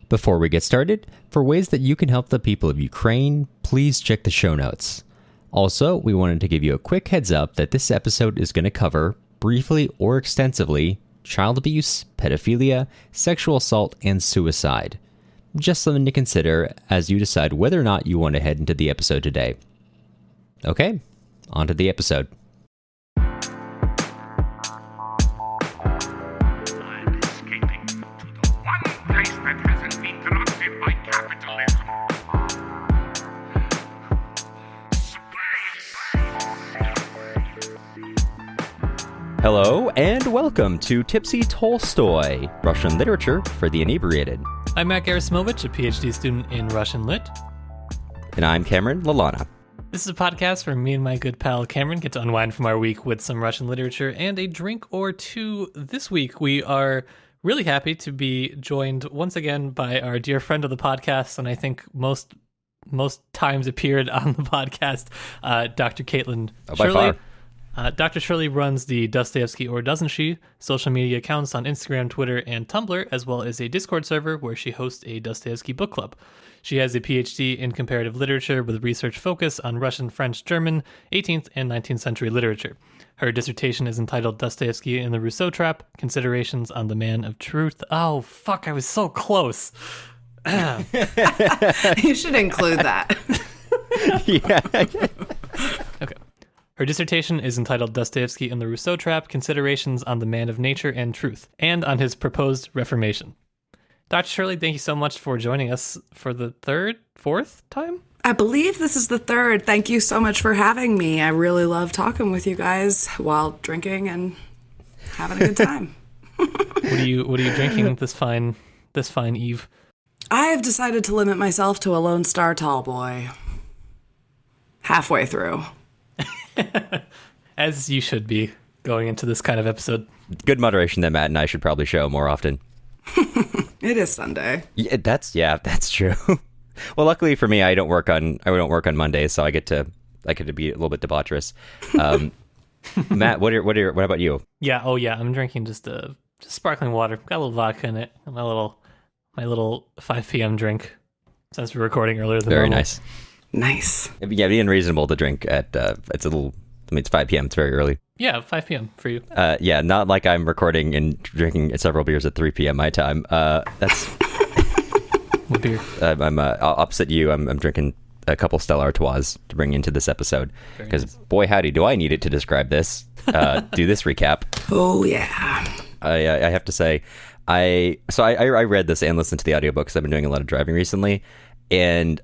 Before we get started, for ways that you can help the people of Ukraine, please check the show notes. Also, we wanted to give you a quick heads up that this episode is going to cover, briefly or extensively, child abuse, pedophilia, sexual assault, and suicide. Just something to consider as you decide whether or not you want to head into the episode today. Okay, on to the episode. Hello, and welcome to Tipsy Tolstoy, Russian literature for the inebriated. I'm Matt Gerasimovich, a PhD student in Russian Lit. And I'm Cameron Lalana. This is a podcast where me and my good pal Cameron get to unwind from our week with some Russian literature and a drink or two. This week, we are really happy to be joined once again by our dear friend of the podcast, and I think most times appeared on the podcast, Dr. Kaitlin. By far. Dr. Shirley runs the Dostoevsky or Doesn't She social media accounts on Instagram, Twitter, and Tumblr, as well as a Discord server where she hosts a Dostoevsky book club. She has a PhD in comparative literature with research focus on Russian, French, German, 18th and 19th century literature. Her dissertation is entitled Dostoevsky and the Rousseau Trap, Considerations on the Man of Truth. Oh, fuck, I was so close. You should include that. Yeah. Okay. Her dissertation is entitled Dostoevsky and the Rousseau Trap, Considerations on the Man of Nature and Truth, and on his proposed reformation. Dr. Shirley, thank you so much for joining us for the fourth time? I believe this is the third. Thank you so much for having me. I really love talking with you guys while drinking and having a good time. What are you drinking this fine eve? I have decided to limit myself to a Lone Star Tall Boy. Halfway through. As you should be going into this kind of episode. Good moderation that Matt and I should probably show more often. It is Sunday. Yeah, that's true. Well, luckily for me, I don't work on Mondays, so I get to be a little bit debaucherous. Matt, what about you? Yeah, I'm drinking just sparkling water. Got a little vodka in it. My little 5 p.m. drink since we're recording earlier than normal. Very nice. Nice. Yeah, being reasonable to drink at it's 5 p.m. It's very early. Yeah, 5 p.m. for you. Yeah, not like I'm recording and drinking several beers at 3 p.m. my time. That's What beer? I'm opposite you. I'm drinking a couple Stella Artois to bring into this episode because nice. Boy howdy, do I need it to describe this. Do this recap. Oh yeah. I have to say, I read this and listened to the audiobook because I've been doing a lot of driving recently, and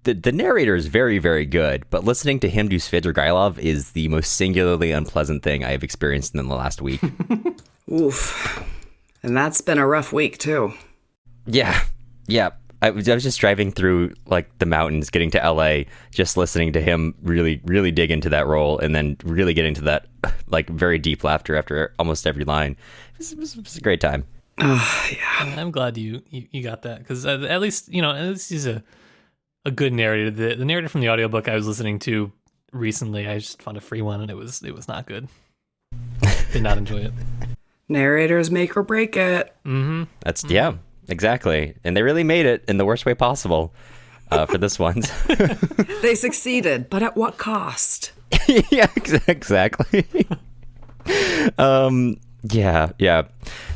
the narrator is very, very good, but listening to him do Svidrigailov is the most singularly unpleasant thing I have experienced in the last week. Oof. And that's been a rough week, too. Yeah. I was just driving through like the mountains, getting to LA, just listening to him really, really dig into that role, and then really get into that like very deep laughter after almost every line. It was a great time. Yeah. I'm glad you got that, because at least he's a good narrator. The narrator from the audiobook I was listening to recently, I just found a free one, and it was not good. Did not enjoy it. Narrators make or break it. Mm-hmm. That's yeah, exactly, and they really made it in the worst way possible for this one. They succeeded, but at what cost? Yeah, exactly. Yeah.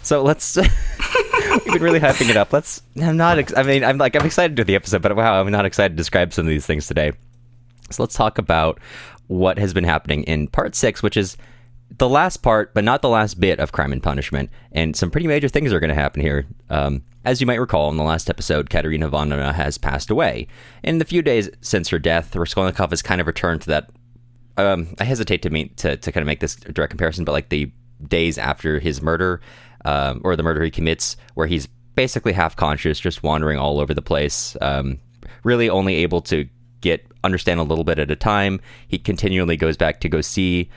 So let's. We've been really hyping it up. I'm excited to do the episode, but wow, I'm not excited to describe some of these things today. So let's talk about what has been happening in part 6, which is the last part, but not the last bit of Crime and Punishment. And some pretty major things are going to happen here. As you might recall, in the last episode, Katerina Ivanovna has passed away. In the few days since her death, Raskolnikov has kind of returned to that. I hesitate to kind of make this a direct comparison, but like the days after his murder, or the murder he commits, where he's basically half conscious, just wandering all over the place, really only able to understand a little bit at a time. He continually goes back to go see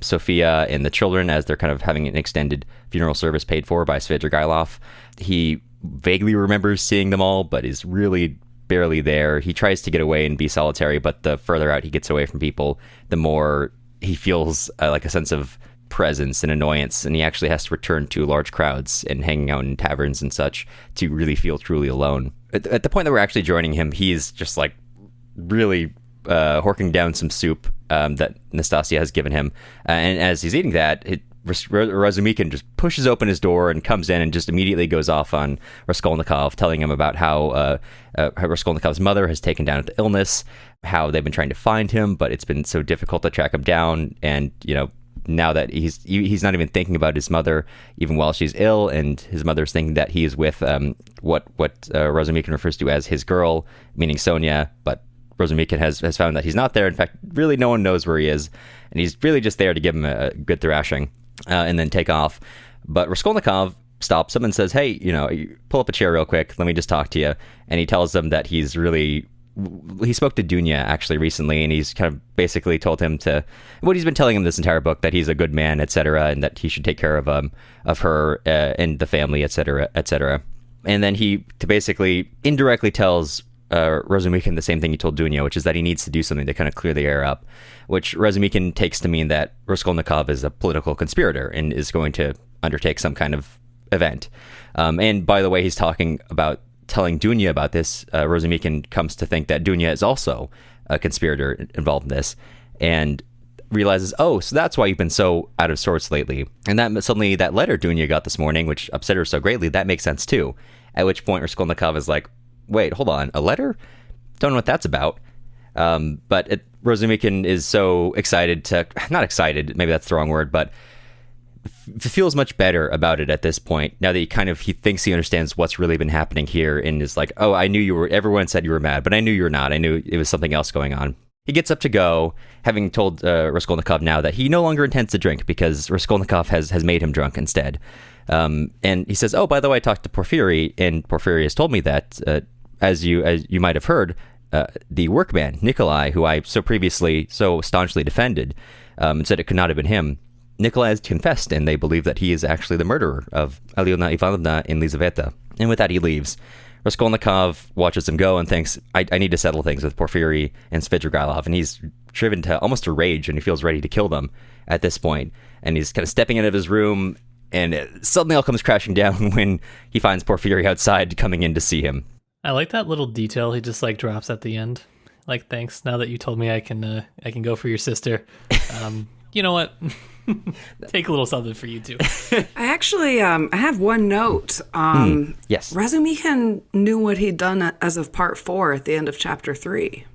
Sophia and the children as they're kind of having an extended funeral service paid for by Svidrigailov. He vaguely remembers seeing them all, but is really barely there. He tries to get away and be solitary, but the further out he gets away from people, the more he feels like a sense of presence and annoyance, and he actually has to return to large crowds and hanging out in taverns and such to really feel truly alone. At the point that we're actually joining him, he's just like really horking down some soup that Nastasia has given him, and as he's eating that, Razumikin just pushes open his door and comes in and just immediately goes off on Raskolnikov, telling him about how Raskolnikov's mother has taken down with illness, how they've been trying to find him, but it's been so difficult to track him down, and now that he's not even thinking about his mother even while she's ill, and his mother's thinking that he is with what Razumikin refers to as his girl, meaning Sonia, but Razumikin has found that he's not there. In fact, really no one knows where he is, and he's really just there to give him a good thrashing and then take off. But Raskolnikov stops him and says, hey, pull up a chair real quick, let me just talk to you. And he tells them that he spoke to Dunya actually recently, and he's kind of basically told him what he's been telling him this entire book, that he's a good man, etc., and that he should take care of her and the family, etc., etc. And then he basically indirectly tells Razumikin the same thing he told Dunya, which is that he needs to do something to kind of clear the air up, which Razumikin takes to mean that Raskolnikov is a political conspirator and is going to undertake some kind of event. And by the way, he's talking about telling Dunya about this. Razumikin comes to think that Dunya is also a conspirator involved in this, and realizes, oh, so that's why you've been so out of sorts lately. And that suddenly that letter Dunya got this morning, which upset her so greatly, that makes sense too. At which point Raskolnikov is like, wait, hold on, a letter? Don't know what that's about. But Razumikin is so excited not excited, maybe that's the wrong word, but feels much better about it at this point, now that he thinks he understands what's really been happening here, and is like, oh, I knew everyone said you were mad, but I knew you were not. I knew it was something else going on. He gets up to go, having told Raskolnikov now that he no longer intends to drink because Raskolnikov has made him drunk instead. And he says, oh, by the way, I talked to Porfiry, and Porfiry has told me that as you might have heard, the workman, Nikolai, who I previously so staunchly defended, said it could not have been him. Nikolai has confessed, and they believe that he is actually the murderer of Alyona Ivanovna and Lizaveta. And with that, he leaves. Raskolnikov watches him go and thinks, I need to settle things with Porfiry and Svidrigailov, and he's driven to almost a rage, and he feels ready to kill them at this point. And he's kind of stepping out of his room, and it suddenly all comes crashing down when he finds Porfiry outside coming in to see him. I like that little detail he just drops at the end. Like, thanks. Now that you told me I can go for your sister. You know what? Take a little something for you too. I actually I have one note. Yes. Razumikin knew what he'd done as of part 4 at the end of chapter 3.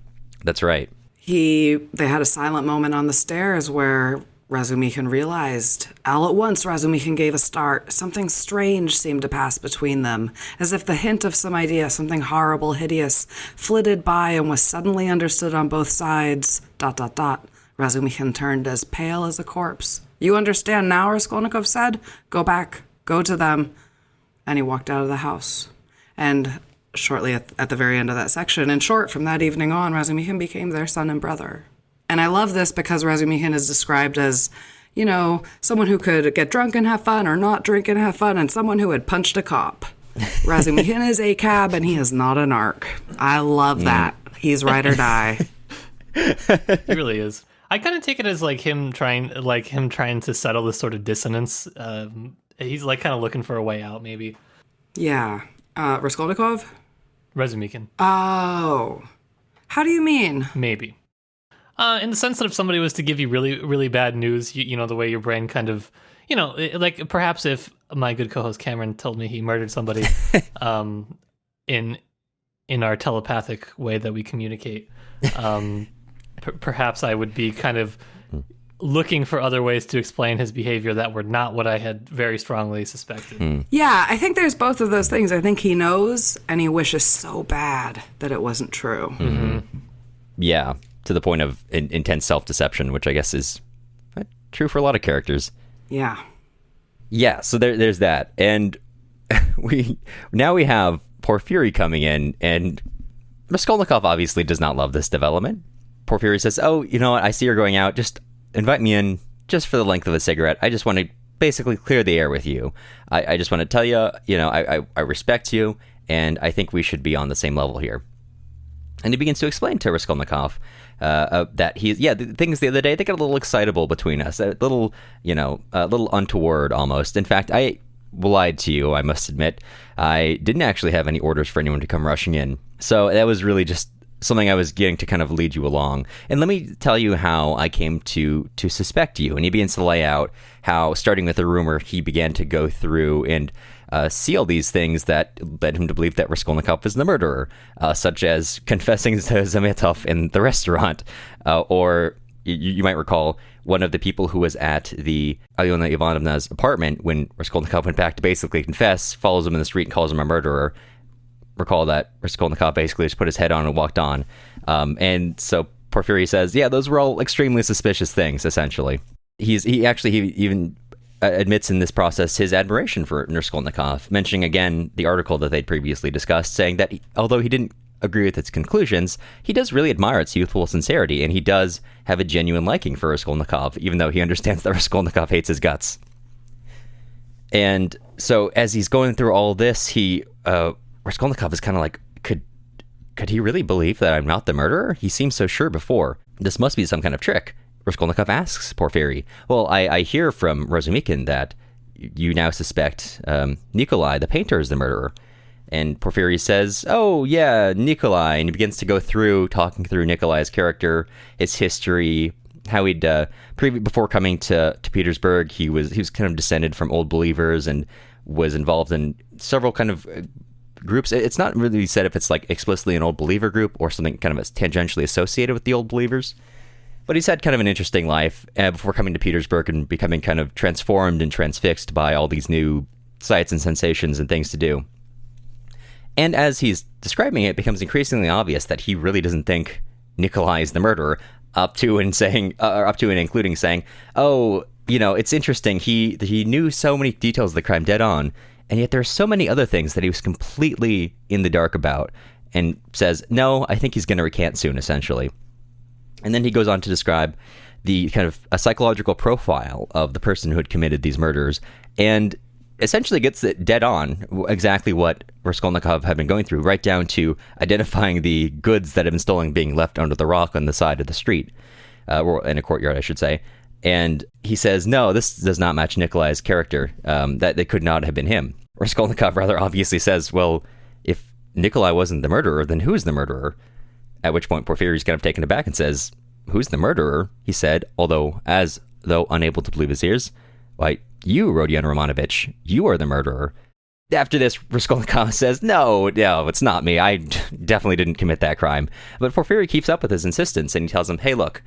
That's right. They had a silent moment on the stairs where Razumikin realized. All at once, Razumikin gave a start. Something strange seemed to pass between them, as if the hint of some idea, something horrible, hideous, flitted by and was suddenly understood on both sides. ... Razumikin turned as pale as a corpse. You understand now, Raskolnikov said. Go back. Go to them. And he walked out of the house. And shortly at the very end of that section, in short, from that evening on, Razumikin became their son and brother. And I love this because Razumikin is described as, someone who could get drunk and have fun or not drink and have fun, and someone who had punched a cop. Razumikin is a cab and he is not an arc. I love that. He's ride or die. He really is. I kind of take it as him trying to settle this sort of dissonance. He's kind of looking for a way out, maybe. Yeah. Raskolnikov? Razumikin. Oh. How do you mean? Maybe. In the sense that if somebody was to give you really, really bad news, the way your brain kind of, perhaps if my good co-host Cameron told me he murdered somebody in our telepathic way that we communicate, perhaps I would be kind of looking for other ways to explain his behavior that were not what I had very strongly suspected. Yeah, I think there's both of those things. I think he knows, and he wishes so bad that it wasn't true. Mm-hmm. Yeah, to the point of intense self-deception, which I guess is true for a lot of characters. Yeah. Yeah, so there's that. And we have Porfiry coming in, and Raskolnikov obviously does not love this development. Porfiry says, oh, you know what, I see you're going out, just invite me in just for the length of a cigarette. I just want to basically clear the air with you. I just want to tell you, I respect you, and I think we should be on the same level here. And he begins to explain to Raskolnikov that the things the other day, they got a little excitable between us, a little untoward almost. In fact, I lied to you, I must admit. I didn't actually have any orders for anyone to come rushing in. So that was really just something I was getting to kind of lead you along. And let me tell you how I came to suspect you. And he begins to lay out how, starting with a rumor, he began to go through and see all these things that led him to believe that Raskolnikov was the murderer, such as confessing to Zametov in the restaurant, or you might recall one of the people who was at the Alyona Ivanovna's apartment when Raskolnikov went back to basically confess, follows him in the street and calls him a murderer. Recall that Raskolnikov basically just put his head on and walked on. And so Porfiry says, yeah, those were all extremely suspicious things, essentially. He even admits in this process his admiration for Raskolnikov, mentioning again the article that they'd previously discussed, saying that although he didn't agree with its conclusions, he does really admire its youthful sincerity, and he does have a genuine liking for Raskolnikov, even though he understands that Raskolnikov hates his guts. And so as he's going through all this, Raskolnikov is kind of like, could he really believe that I'm not the murderer? He seemed so sure before. This must be some kind of trick. Raskolnikov asks Porfiry, well, I hear from Razumikin that you now suspect Nikolai, the painter, is the murderer. And Porfiry says, oh, yeah, Nikolai. And he begins to go through, talking through Nikolai's character, his history, how he'd, before coming to Petersburg, he was kind of descended from Old Believers and was involved in several kind of groups. It's not really said if it's like explicitly an Old Believer group or something kind of tangentially associated with the Old Believers. But he's had kind of an interesting life before coming to Petersburg and becoming kind of transformed and transfixed by all these new sights and sensations and things to do. And as he's describing it, it becomes increasingly obvious that he really doesn't think Nikolai is the murderer, up to and including saying, oh, it's interesting. He knew so many details of the crime dead on, and yet there are so many other things that he was completely in the dark about, and says, no, I think he's going to recant soon, essentially. And then he goes on to describe the kind of a psychological profile of the person who had committed these murders, and essentially gets it dead on, exactly what Raskolnikov had been going through, right down to identifying the goods that had been stolen being left under the rock on the side of the street, or in a courtyard, I should say. And he says, no, this does not match Nikolai's character, that it could not have been him. Raskolnikov rather obviously says, well, if Nikolai wasn't the murderer, then who's the murderer? At which point Porfiry's kind of taken aback and says, who's the murderer? He said, though unable to believe his ears, why, you, Rodion Romanovich, you are the murderer. After this, Raskolnikov says, no, it's not me. I definitely didn't commit that crime. But Porfiry keeps up with his insistence, and he tells him, hey, look,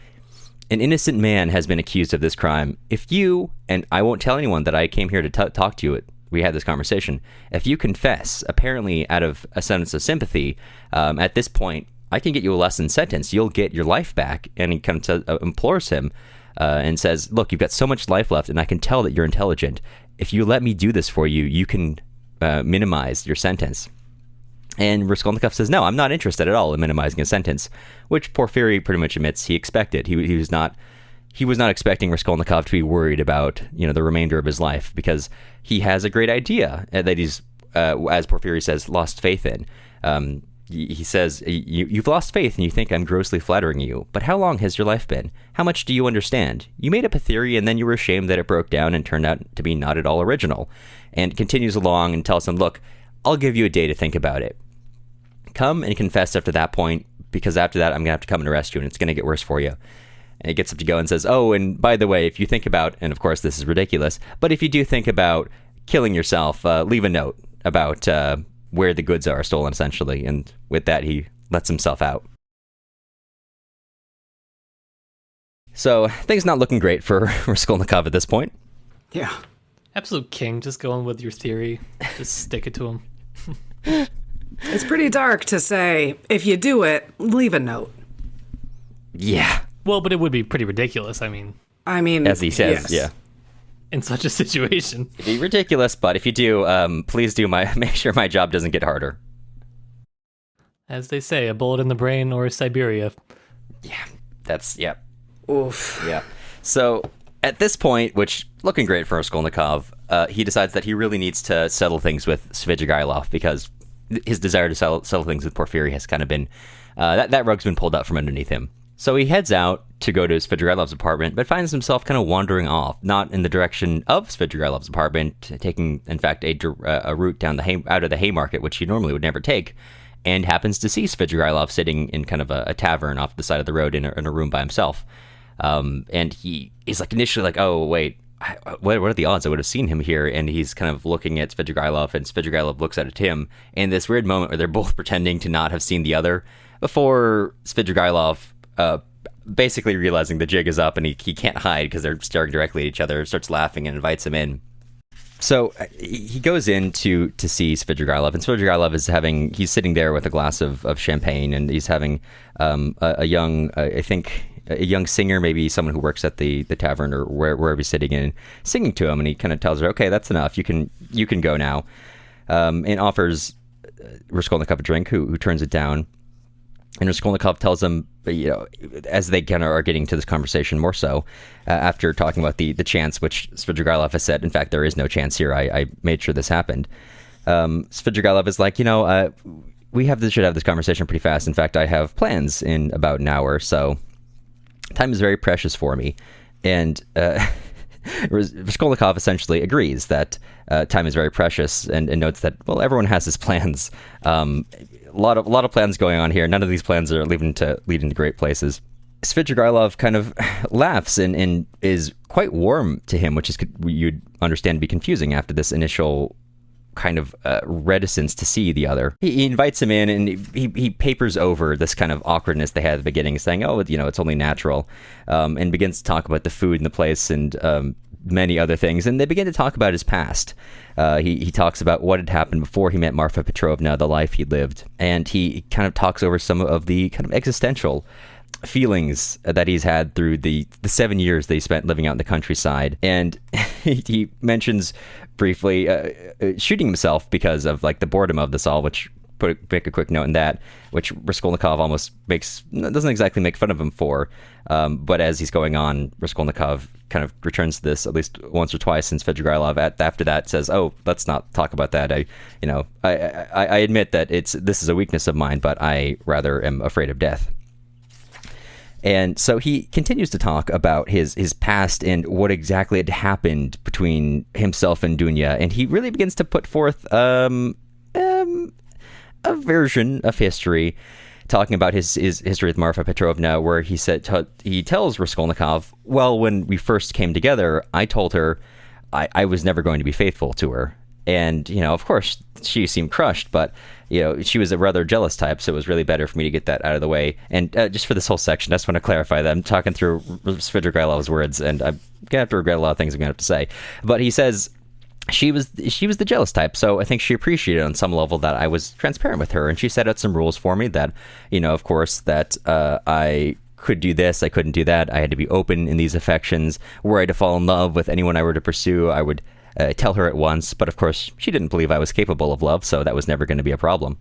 an innocent man has been accused of this crime. If you, and I won't tell anyone that I came here to talk to you, we had this conversation, if you confess, apparently out of a sense of sympathy, at this point, I can get you a lessened sentence. You'll get your life back. And he kind of implores him and says, look, you've got so much life left, and I can tell that you're intelligent. If you let me do this for you, you can minimize your sentence. And Raskolnikov says, no, I'm not interested at all in minimizing a sentence, which Porfiry pretty much admits he expected. He was not expecting Raskolnikov to be worried about, the remainder of his life, because he has a great idea that he's, as Porfiry says, lost faith in. He says, you've lost faith and you think I'm grossly flattering you, but how long has your life been? How much do you understand? You made up a theory and then you were ashamed that it broke down and turned out to be not at all original. And continues along and tells him, look, I'll give you a day to think about it. Come and confess after that point, because after that I'm going to have to come and arrest you and it's going to get worse for you. And he gets up to go and says, oh, and by the way, if you think about, and of course this is ridiculous, but if you do think about killing yourself, leave a note about where the goods are stolen, essentially. And with that, he lets himself out. So things not looking great for Raskolnikov at this point. Yeah. Absolute king, just going with your theory. Just stick it to him. It's pretty dark to say, if you do it, leave a note. Yeah. Well, but it would be pretty ridiculous, I mean. As he says, yes. Yeah. In such a situation. It'd be ridiculous, but if you do, please make sure my job doesn't get harder. As they say, a bullet in the brain or Siberia. Yeah. Oof. Yeah. So at this point, which looking great for Raskolnikov, he decides that he really needs to settle things with Svidrigailov, because his desire to settle things with Porfiry has kind of been, that rug's been pulled out from underneath him. So he heads out to go to Svidrigailov's apartment, but finds himself kind of wandering off, not in the direction of Svidrigailov's apartment, taking, in fact, a route down out of the Haymarket, which he normally would never take, and happens to see Svidrigailov sitting in kind of a tavern off the side of the road in a room by himself. And he's like initially like, oh, wait, what are the odds I would have seen him here? And he's kind of looking at Svidrigailov, and Svidrigailov looks at him, and this weird moment where they're both pretending to not have seen the other before Svidrigailov, basically realizing the jig is up and he can't hide because they're staring directly at each other, starts laughing and invites him in. So he goes in to see Svidrigailov, and Svidrigailov he's sitting there with a glass of champagne, and he's having a young singer, maybe someone who works at the tavern or wherever he's sitting in, singing to him, and he kind of tells her, okay, that's enough, you can go now, and offers Raskolnikov a drink, who turns it down. And Raskolnikov tells him, as they kind of are getting to this conversation more so, after talking about the chance, which Svidrigailov has said, in fact, there is no chance here. I made sure this happened. Svidrigailov is like, we should have this conversation pretty fast. In fact, I have plans in about an hour, so time is very precious for me. And Raskolnikov essentially agrees that time is very precious, and notes that, well, everyone has his plans. A lot of plans going on here. None of these plans are leading to great places. Svidrigailov kind of laughs and is quite warm to him, which is you'd understand to be confusing after this initial kind of reticence to see the other. He invites him in, and he papers over this kind of awkwardness they had at the beginning, saying, oh, it's only natural, and begins to talk about the food in the place and many other things, and they begin to talk about his past. He talks about what had happened before he met Marfa Petrovna, the life he lived, and he kind of talks over some of the kind of existential feelings that he's had through the 7 years that he spent living out in the countryside. And he mentions briefly shooting himself because of like the boredom of this all, which make a quick note in that, which Raskolnikov almost doesn't exactly make fun of him for, but as he's going on, Raskolnikov kind of returns to this at least once or twice, and Svidrigailov after that says, oh, let's not talk about that. I admit that this is a weakness of mine, but I rather am afraid of death. And so he continues to talk about his past and what exactly had happened between himself and Dunya, and he really begins to put forth a version of history, talking about his history with Marfa Petrovna, where he tells Raskolnikov, well, when we first came together, I told her I was never going to be faithful to her. And, of course, she seemed crushed, but, she was a rather jealous type, so it was really better for me to get that out of the way. And just for this whole section, I just want to clarify that I'm talking through Svidrigailov's words, and I'm going to have to regret a lot of things I'm going to have to say. But he says, she was the jealous type, so I think she appreciated on some level that I was transparent with her, and she set out some rules for me that, of course, that I could do this, I couldn't do that, I had to be open in these affections. Were I to fall in love with anyone I were to pursue, I would tell her at once, but of course, she didn't believe I was capable of love, so that was never going to be a problem.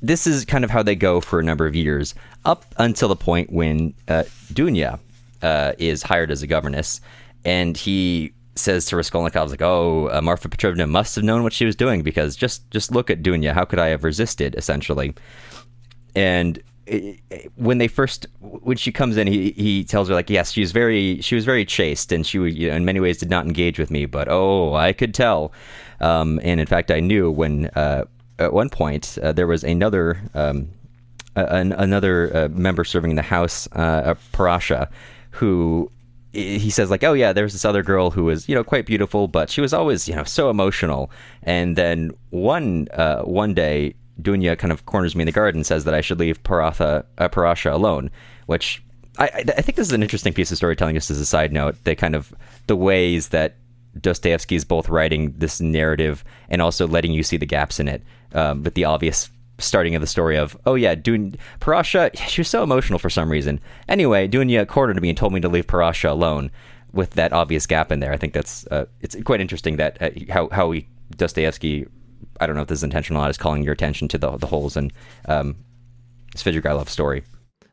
This is kind of how they go for a number of years, up until the point when Dunya is hired as a governess, and he says to Raskolnikov, like, oh, Marfa Petrovna must have known what she was doing, because just look at Dunya, how could I have resisted, essentially? And when she comes in, he tells her, like, yes, she was very chaste, and she in many ways did not engage with me, but I could tell, and in fact I knew when at one point there was another member serving in the house, Parasha, who he says, like, oh yeah, there was this other girl who was quite beautiful, but she was always so emotional, and then one day Dunya kind of corners me in the garden and says that I should leave Parasha alone, which I think this is an interesting piece of storytelling, just as a side note, the ways that Dostoevsky is both writing this narrative and also letting you see the gaps in it, with the obvious starting of the story of, oh yeah, Parasha, she was so emotional for some reason. Anyway, Dunya cornered me and told me to leave Parasha alone, with that obvious gap in there. I think that's it's quite interesting that how Dostoevsky, I don't know if this is intentional or not, is calling your attention to the holes in Svidrigailov's story.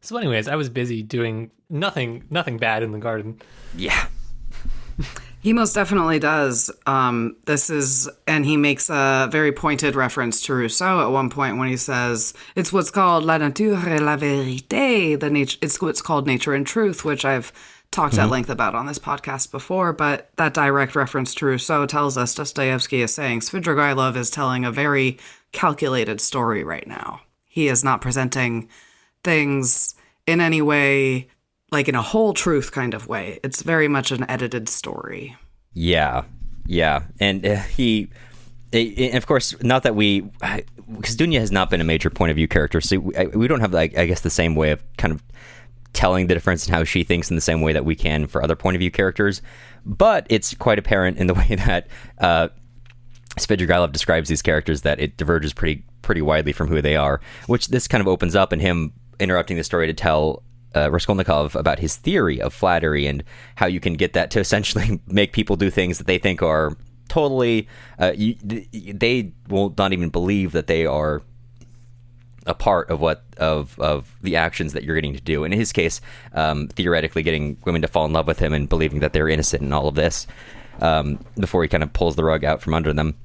So anyways, I was busy doing nothing bad in the garden. Yeah. He most definitely does. And he makes a very pointed reference to Rousseau at one point when he says, it's what's called la nature et la vérité, it's what's called nature and truth, which I've talked at length about on this podcast before, but that direct reference to Rousseau tells us Dostoevsky is saying Svidrigailov is telling a very calculated story right now. He is not presenting things in any way like in a whole truth kind of way. It's very much an edited story. Yeah. And of course, not that because Dunya has not been a major point of view character, so we don't have, like, I guess, the same way of kind of telling the difference in how she thinks in the same way that we can for other point of view characters. But it's quite apparent in the way that Svidrigailov describes these characters that it diverges pretty widely from who they are, which this kind of opens up in him interrupting the story to tell Raskolnikov about his theory of flattery and how you can get that to essentially make people do things that they think are totally they will not even believe that they are a part of the actions that you're getting to do. And in his case, theoretically getting women to fall in love with him and believing that they're innocent in all of this, before he kind of pulls the rug out from under them.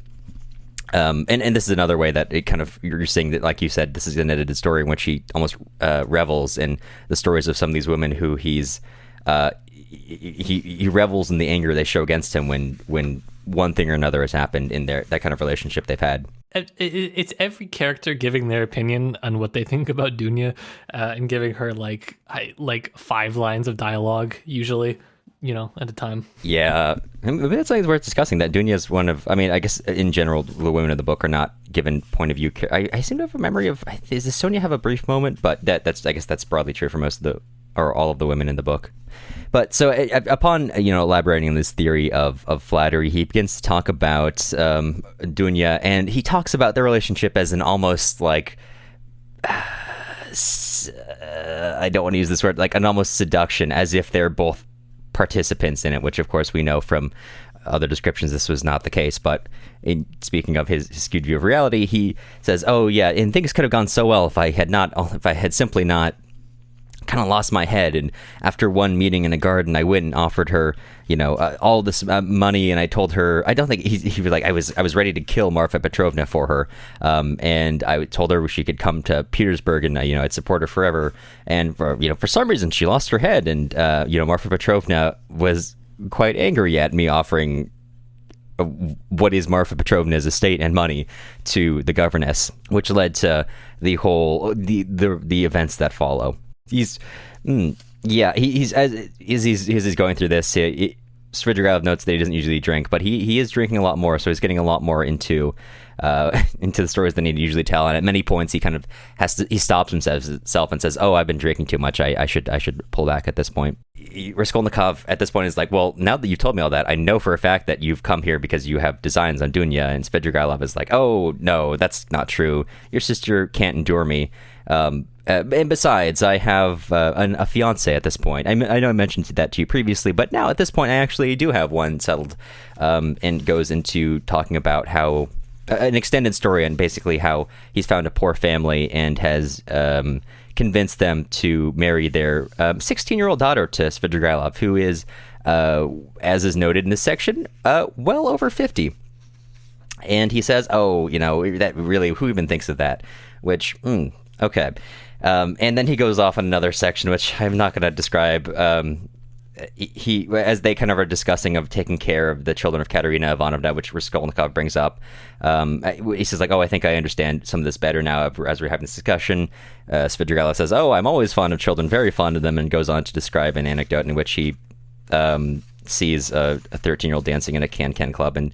And this is another way that it kind of, you're saying that, like you said, this is an edited story in which he almost revels in the stories of some of these women who he revels in the anger they show against him when one thing or another has happened in that kind of relationship they've had. It's every character giving their opinion on what they think about Dunya, and giving her like 5 lines of dialogue usually, at a time. Yeah. Maybe that's something worth discussing, that Dunya is one of, I guess in general, the women of the book are not given point of view. I seem to have a memory of, does Sonia have a brief moment? But I guess that's broadly true for all of the women in the book. But so upon, elaborating on this theory of flattery, he begins to talk about Dunya, and he talks about their relationship as an almost like, I don't want to use this word, like an almost seduction, as if they're both participants in it, which of course we know from other descriptions this was not the case. But in speaking of his skewed view of reality, he says, oh yeah, and things could have gone so well if I had simply not kind of lost my head. And after one meeting in a garden, I went and offered her, all this money, and I told her, I don't think he was like, I was ready to kill Marfa Petrovna for her, and I told her she could come to Petersburg, and I'd support her forever. And for some reason she lost her head, and Marfa Petrovna was quite angry at me offering what is Marfa Petrovna's estate and money to the governess, which led to the whole the events that follow. He's as he's going through this, Svidrigailov notes that he doesn't usually drink, but he is drinking a lot more, so he's getting a lot more into the stories than he'd usually tell. And at many points he kind of he stops himself and says, oh, I've been drinking too much, I should pull back at this point. Raskolnikov at this point is like, well, now that you've told me all that, I know for a fact that you've come here because you have designs on Dunya. And Svidrigailov is like, oh no, that's not true, your sister can't endure me. And besides, I have a fiance at this point. I know I mentioned that to you previously, but now at this point I actually do have one settled, and goes into talking about how an extended story on basically how he's found a poor family and has convinced them to marry their 16-year-old daughter to Svidrigailov, who is, as is noted in this section, well over 50. And he says, oh, that really, who even thinks of that? Which, okay. And then he goes off on another section, which I'm not going to describe. He, as they kind of are discussing of taking care of the children of Katerina Ivanovna, which Raskolnikov brings up. He says, like, oh, I think I understand some of this better now as we're having this discussion. Svidrigailov says, oh, I'm always fond of children, very fond of them, and goes on to describe an anecdote in which he sees a 13-year-old dancing in a can-can club and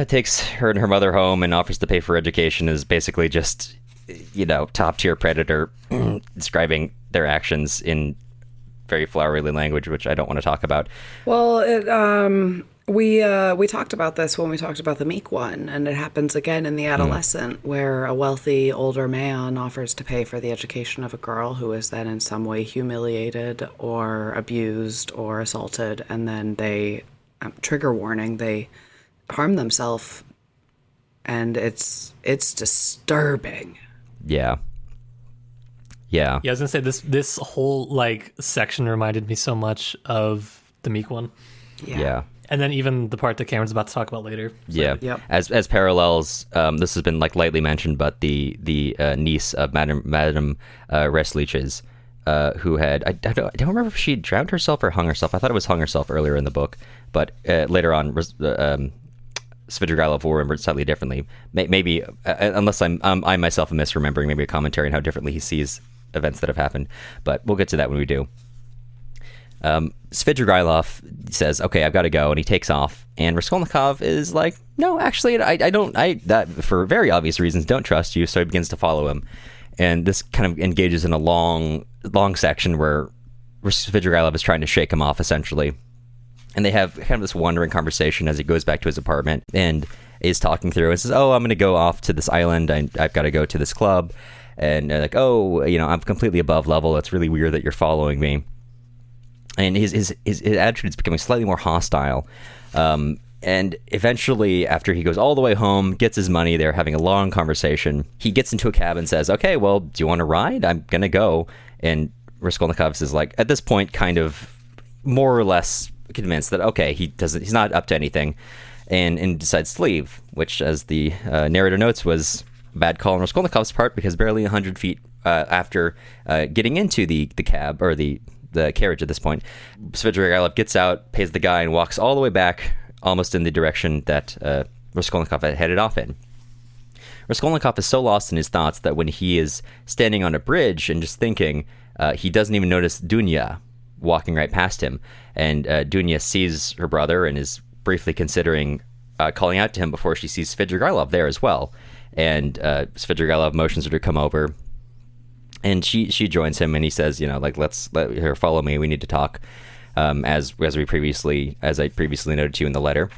takes her and her mother home and offers to pay for education, is basically just, top tier predator describing their actions in very flowery language, which I don't want to talk about. Well, we talked about this when we talked about the Meek one, and it happens again in The Adolescent, where a wealthy older man offers to pay for the education of a girl who is then in some way humiliated or abused or assaulted, and then they, trigger warning, they harm themselves, and it's disturbing. Yeah. I was gonna say this whole section reminded me so much of the Meek one. Yeah. And then even the part that Cameron's about to talk about later. Yeah. Yep. As parallels, this has been like lightly mentioned, but the niece of Madame Resliches, who had I don't remember if she drowned herself or hung herself. I thought it was hung herself earlier in the book, but later on, Svidrigailov will remember it slightly differently. Maybe unless I myself am misremembering, maybe a commentary on how differently he sees events that have happened. But we'll get to that when we do. Svidrigailov says, "Okay, I've got to go," and he takes off. And Raskolnikov is like, "No, actually, I don't. That for very obvious reasons, don't trust you." So he begins to follow him, and this kind of engages in a long section where Svidrigailov is trying to shake him off, essentially. And they have kind of this wandering conversation as he goes back to his apartment and is talking through and says, "Oh, I'm going to go off to this island. I've got to go to this club." And they're like, "Oh, I'm completely above level. It's really weird that you're following me." And his attitude is becoming slightly more hostile. And eventually, after he goes all the way home, gets his money, they're having a long conversation. He gets into a cab and says, "Okay, well, do you want to ride? I'm going to go." And Raskolnikov is like, at this point, kind of more or less convinced that, okay, he's not up to anything, and decides to leave, which, as the narrator notes, was a bad call on Raskolnikov's part, because barely 100 feet after getting into the cab, or the carriage at this point, Svidrigailov gets out, pays the guy, and walks all the way back, almost in the direction that Raskolnikov had headed off in. Raskolnikov is so lost in his thoughts that when he is standing on a bridge and just thinking, he doesn't even notice Dunya walking right past him. And Dunya sees her brother and is briefly considering calling out to him before she sees Svidrigailov there as well. And Svidrigailov motions her to come over. And she joins him, and he says, let's let her follow me. We need to talk, as I previously noted to you in the letter.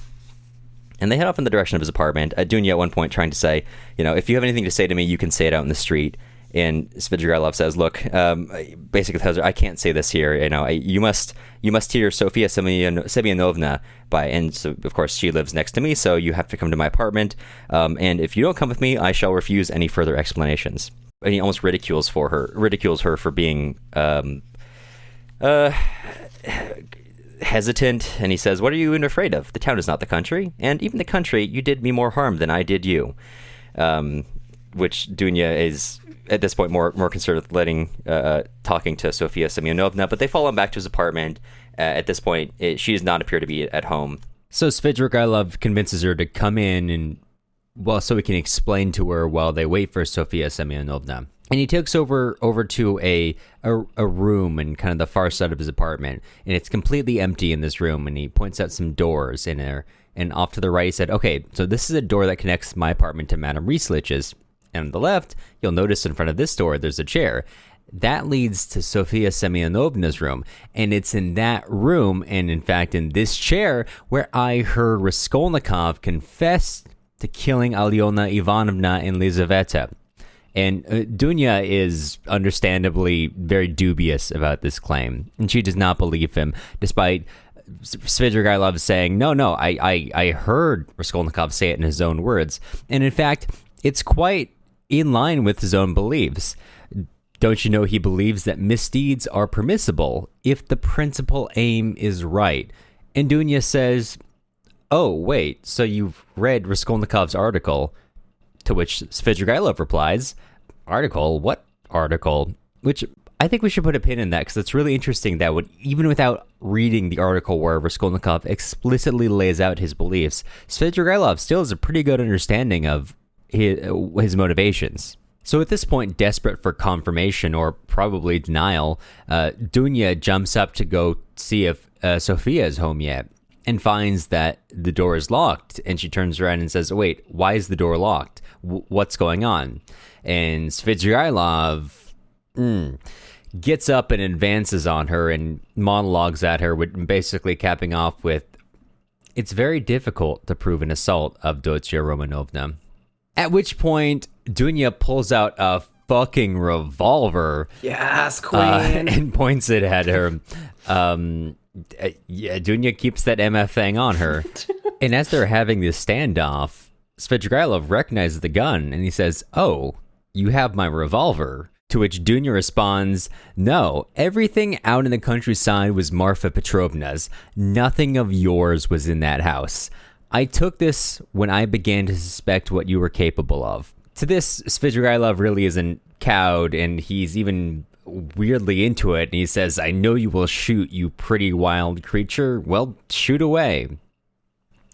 And they head off in the direction of his apartment. Dunya at one point trying to say, if you have anything to say to me, you can say it out in the street. And Svidrigailov says, "Look, basically tells her, I can't say this here. You must hear Sofia Semyonovna by." And so, of course, she lives next to me, so you have to come to my apartment. And if you don't come with me, I shall refuse any further explanations. And he almost ridicules her for being hesitant. And he says, "What are you even afraid of? The town is not the country, and even the country, you did me more harm than I did you." Which Dunya is at this point more concerned with talking to Sofia Semyonovna, but they follow him back to his apartment. At this point, she does not appear to be at home. So Svidrigailov convinces her to come in, and so he can explain to her while they wait for Sofia Semyonovna. And he takes over to a room in kind of the far side of his apartment, and it's completely empty in this room. And he points out some doors in there, and off to the right, he said, "Okay, so this is a door that connects my apartment to Madame Reslich's. And on the left, you'll notice in front of this door, there's a chair. That leads to Sofia Semyonovna's room. And it's in that room, and in fact, in this chair, where I heard Raskolnikov confess to killing Alyona Ivanovna and Lizaveta." And Dunya is understandably very dubious about this claim. And she does not believe him, despite Svidrigailov saying, no, I heard Raskolnikov say it in his own words. And in fact, it's quite in line with his own beliefs. Don't you know he believes that misdeeds are permissible if the principal aim is right? And Dunya says, "Oh, wait, so you've read Raskolnikov's article?" To which Svidrigailov replies, "Article? What article?" Which I think we should put a pin in that, because it's really interesting that even without reading the article where Raskolnikov explicitly lays out his beliefs, Svidrigailov still has a pretty good understanding of his motivations. So at this point, desperate for confirmation or probably denial, Dunya jumps up to go see if Sofia is home yet, and finds that the door is locked. And she turns around and says, "Wait, why is the door locked? What's going on?" And Svidrigailov gets up and advances on her and monologues at her, basically capping off with, "It's very difficult to prove an assault of Dotia Romanovna." At which point, Dunya pulls out a fucking revolver. Yes, queen. And points it at her. Dunya keeps that MF thing on her. And as they're having this standoff, Svidrigailov recognizes the gun, and he says, "Oh, you have my revolver." To which Dunya responds, "No, everything out in the countryside was Marfa Petrovna's. Nothing of yours was in that house. I took this when I began to suspect what you were capable of." To this, Svidrigailov really isn't cowed, and he's even weirdly into it. And he says, "I know you will shoot, you pretty wild creature. Well, shoot away."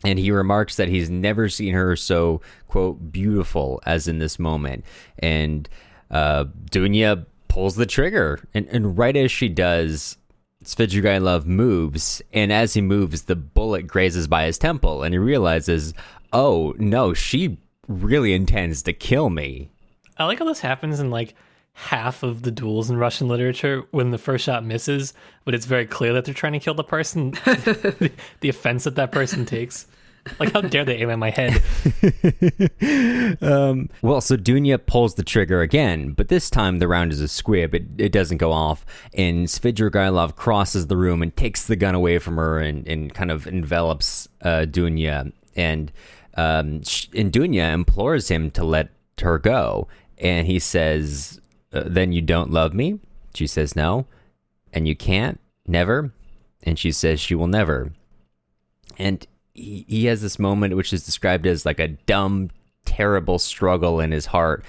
And he remarks that he's never seen her so, quote, beautiful as in this moment. And Dunya pulls the trigger. And right as she does, Svidrigailov moves. And as he moves, the bullet grazes by his temple. And he realizes, oh, no, she really intends to kill me. I like how this happens in like half of the duels in Russian literature when the first shot misses, but it's very clear that they're trying to kill the person. The offense that person takes. Like, how dare they aim at my head? Well, so Dunya pulls the trigger again, but this time the round is a squib. It doesn't go off, and Svidrigailov crosses the room and takes the gun away from her and kind of envelops Dunya. And Dunya implores him to let her go. And he says, "Then you don't love me?" She says, "No." "And you can't? Never?" And she says she will never. And he has this moment which is described as like a dumb, terrible struggle in his heart.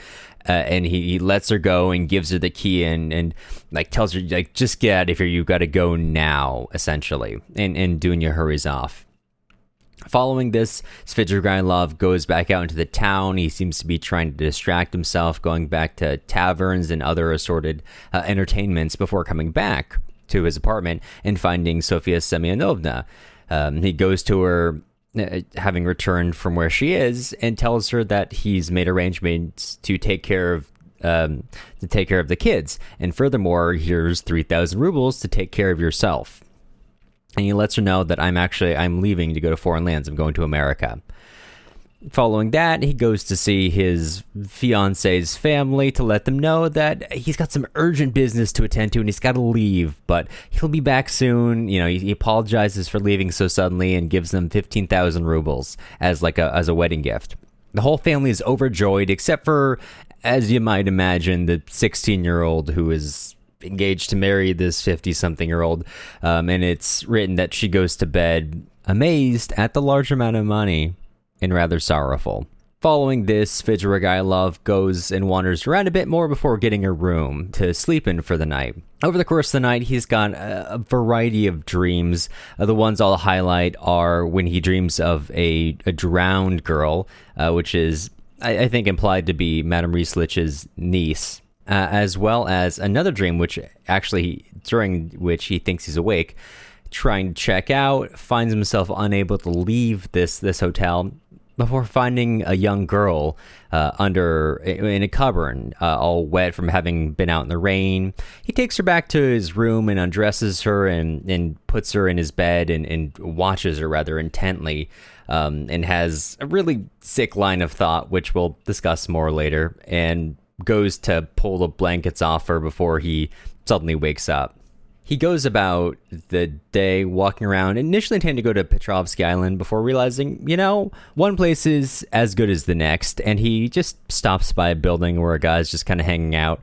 And he lets her go and gives her the key and like tells her, like, just get out of here. You've got to go now, essentially. And Dunya hurries off. Following this, Svidrigailov goes back out into the town. He seems to be trying to distract himself, going back to taverns and other assorted entertainments before coming back to his apartment and finding Sofia Semyonovna. He goes to her, having returned from where she is, and tells her that he's made arrangements to take care of the kids. And furthermore, here's 3,000 rubles to take care of yourself. And he lets her know that I'm leaving to go to foreign lands. I'm going to America. Following that, he goes to see his fiance's family to let them know that he's got some urgent business to attend to and he's got to leave, but he'll be back soon. You know, he apologizes for leaving so suddenly and gives them 15,000 rubles as a wedding gift. The whole family is overjoyed, except for, as you might imagine, the 16-year-old who is engaged to marry this 50-something-year-old, and it's written that she goes to bed amazed at the large amount of money and rather sorrowful. Following this, Svidrigailov goes and wanders around a bit more before getting a room to sleep in for the night. Over the course of the night, he's got a variety of dreams. The ones I'll highlight are when he dreams of a drowned girl, which is, I think, implied to be Madame Rieslich's niece, as well as another dream, during which he thinks he's awake, trying to check out, finds himself unable to leave this hotel, before finding a young girl in a cupboard, all wet from having been out in the rain. He takes her back to his room and undresses her and puts her in his bed and watches her rather intently, and has a really sick line of thought, which we'll discuss more later, and goes to pull the blankets off her before he suddenly wakes up. He goes about the day walking around, initially intending to go to Petrovsky Island before realizing, one place is as good as the next. And he just stops by a building where a guy's just kind of hanging out.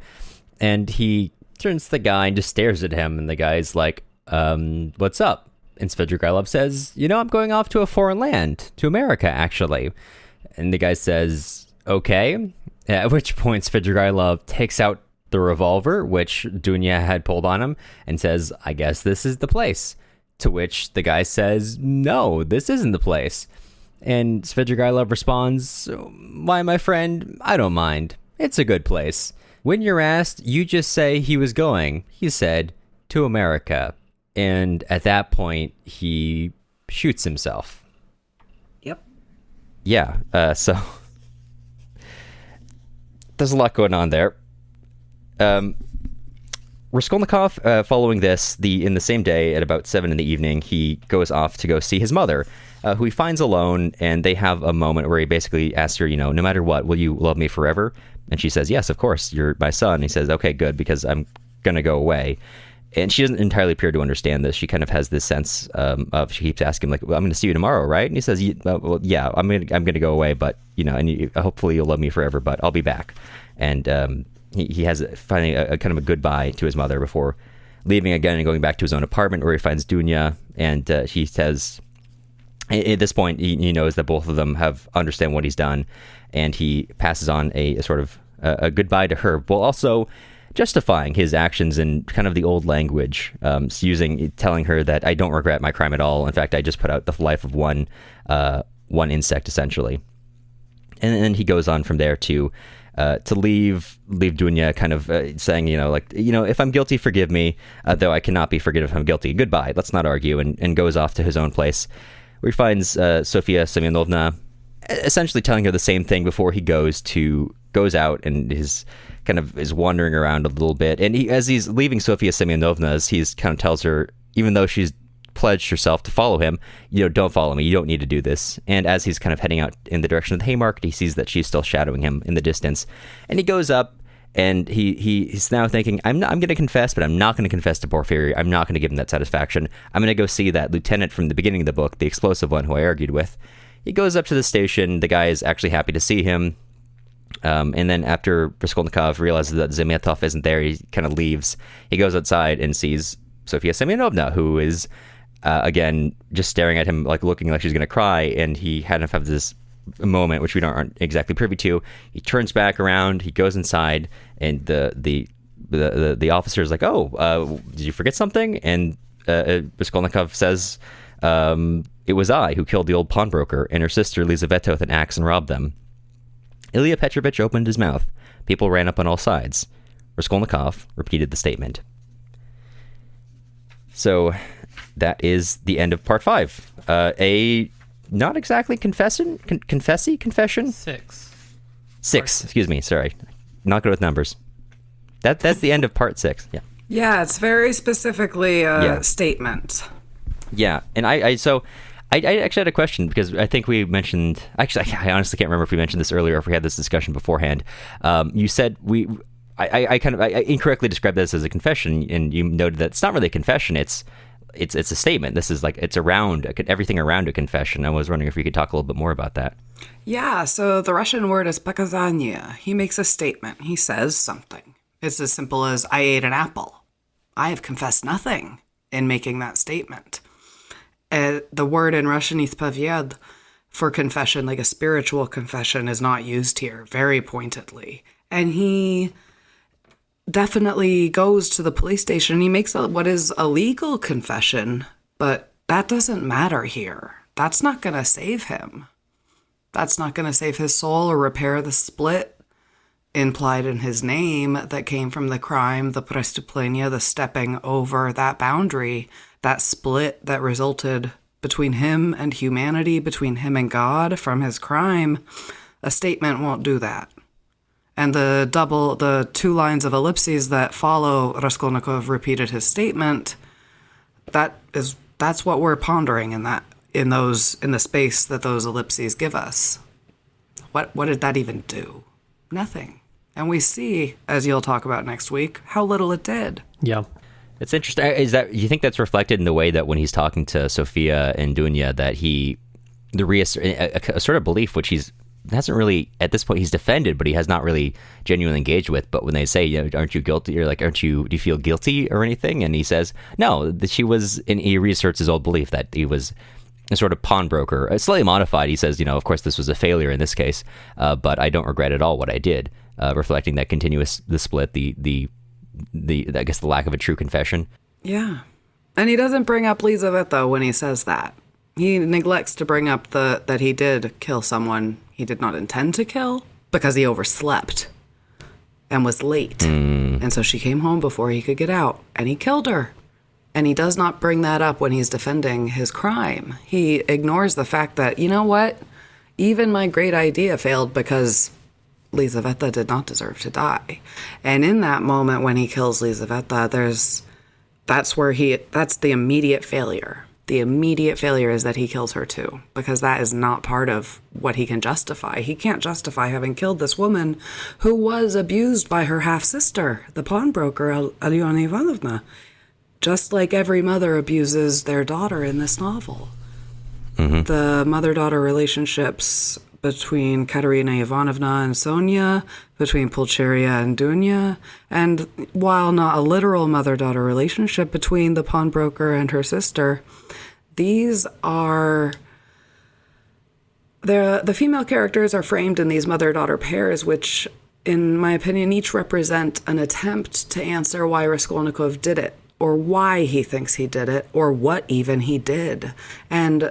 And he turns to the guy and just stares at him. And the guy's like, what's up? And Svidrigailov says, I'm going off to a foreign land, to America, actually. And the guy says, okay. At which point Svidrigailov takes out the revolver, which Dunya had pulled on him, and says, I guess this is the place. To which the guy says, no, this isn't the place. And Svidrigailov responds, why, my friend, I don't mind. It's a good place. When you're asked, you just say he was going, he said, to America. And at that point, he shoots himself. Yep. Yeah, so there's a lot going on there. Raskolnikov, following this, in the same day at about 7 p.m, he goes off to go see his mother, who he finds alone, and they have a moment where he basically asks her, no matter what, will you love me forever? And she says, yes, of course, you're my son. And he says, okay, good, because I'm gonna go away. And she doesn't entirely appear to understand this. She kind of has this sense she keeps asking, like, well, I'm going to see you tomorrow, right? And he says, well, yeah, I'm going to go away, but, and hopefully you'll love me forever, but I'll be back. And he has finally a kind of a goodbye to his mother before leaving again and going back to his own apartment where he finds Dunya, and he says at this point he knows that both of them have understand what he's done, and he passes on a sort of a goodbye to her, while also justifying his actions in kind of the old language, telling her that I don't regret my crime at all. In fact, I just put out the life of one insect essentially, and then he goes on from there to leave Dunya, kind of saying, if I'm guilty, forgive me, though I cannot be forgiven if I'm guilty. Goodbye. Let's not argue, and goes off to his own place, where he finds Sofia Semyonovna, essentially telling her the same thing before he goes out and is wandering around a little bit. And as he's leaving Sofia Semyonovna's, he's kind of tells her, even though she's pledged herself to follow him, don't follow me, you don't need to do this. And as he's kind of heading out in the direction of the Haymarket, he sees that she's still shadowing him in the distance, and he goes up, and he's now thinking, I'm going to confess, but I'm not going to confess to Porfiry. I'm not going to give him that satisfaction. I'm going to go see that lieutenant from the beginning of the book, the explosive one who I argued with. He goes up to the station. The guy is actually happy to see him, and then after Raskolnikov realizes that Zametov isn't there, he kind of leaves. He goes outside and sees Sofia Semyonovna, who is again just staring at him, like looking like she's going to cry, and he had to have this moment which we aren't exactly privy to. He turns back around, he goes inside, and the officer is like, did you forget something? And Raskolnikov says, it was I who killed the old pawnbroker and her sister Lizaveta with an axe and robbed them. Ilya Petrovich opened his mouth. People ran up on all sides. Raskolnikov repeated the statement. So that is the end of part 5. A not exactly confession? 6. Excuse me. Sorry. Not good with numbers. That's the end of part 6. Yeah. Yeah, it's very specifically a statement. Yeah, and I actually had a question, because I think we mentioned, actually I honestly can't remember if we mentioned this earlier or if we had this discussion beforehand. You said I incorrectly described this as a confession, and you noted that it's not really a confession, it's a statement. This is like, it's around everything around a confession. I was wondering if we could talk a little bit more about that. Yeah, so the Russian word is показания. He makes a statement. He says something. It's as simple as, I ate an apple. I have confessed nothing in making that statement. The word in Russian "исповед" for confession, like a spiritual confession, is not used here very pointedly. And he definitely goes to the police station. He makes what is a legal confession, but that doesn't matter here. That's not going to save him. That's not going to save his soul or repair the split implied in his name that came from the crime, the преступление, the stepping over that boundary, that split that resulted between him and humanity, between him and God from his crime. A statement won't do that. And the 2 lines of ellipses that follow Raskolnikov repeated his statement, that's what we're pondering in the space that those ellipses give us. What did that even do? Nothing. And we see, as you'll talk about next week, how little it did. Yeah. It's interesting. You think that's reflected in the way that when he's talking to Sofia and Dunya, that a sort of belief which he hasn't really, at this point, he's defended, but he has not really genuinely engaged with. But when they say, aren't you guilty? You're like, do you feel guilty or anything? And he says, no, that she was, and he reasserts his old belief that he was a sort of pawnbroker, slightly modified. He says, of course, this was a failure in this case, but I don't regret at all what I did, reflecting that the split, the I guess the lack of a true confession. Yeah. And he doesn't bring up Lizaveta when he says that. He neglects to bring up that he did kill someone he did not intend to kill because he overslept and was late. And so she came home before he could get out, and he killed her. And he does not bring that up when he's defending his crime. He ignores the fact that, you know what? Even my great idea failed because Lizaveta did not deserve to die. And in that moment when he kills Lizaveta, that's the immediate failure. The immediate failure is that he kills her too, because that is not part of what he can justify. He can't justify having killed this woman who was abused by her half-sister, the pawnbroker, Alyona Ivanovna, just like every mother abuses their daughter in this novel. Mm-hmm. The mother-daughter relationships between Katerina Ivanovna and Sonia, between Pulcheria and Dunya, and while not a literal mother-daughter relationship, between the pawnbroker and her sister. These are... The female characters are framed in these mother-daughter pairs, which, in my opinion, each represent an attempt to answer why Raskolnikov did it, or why he thinks he did it, or what even he did. And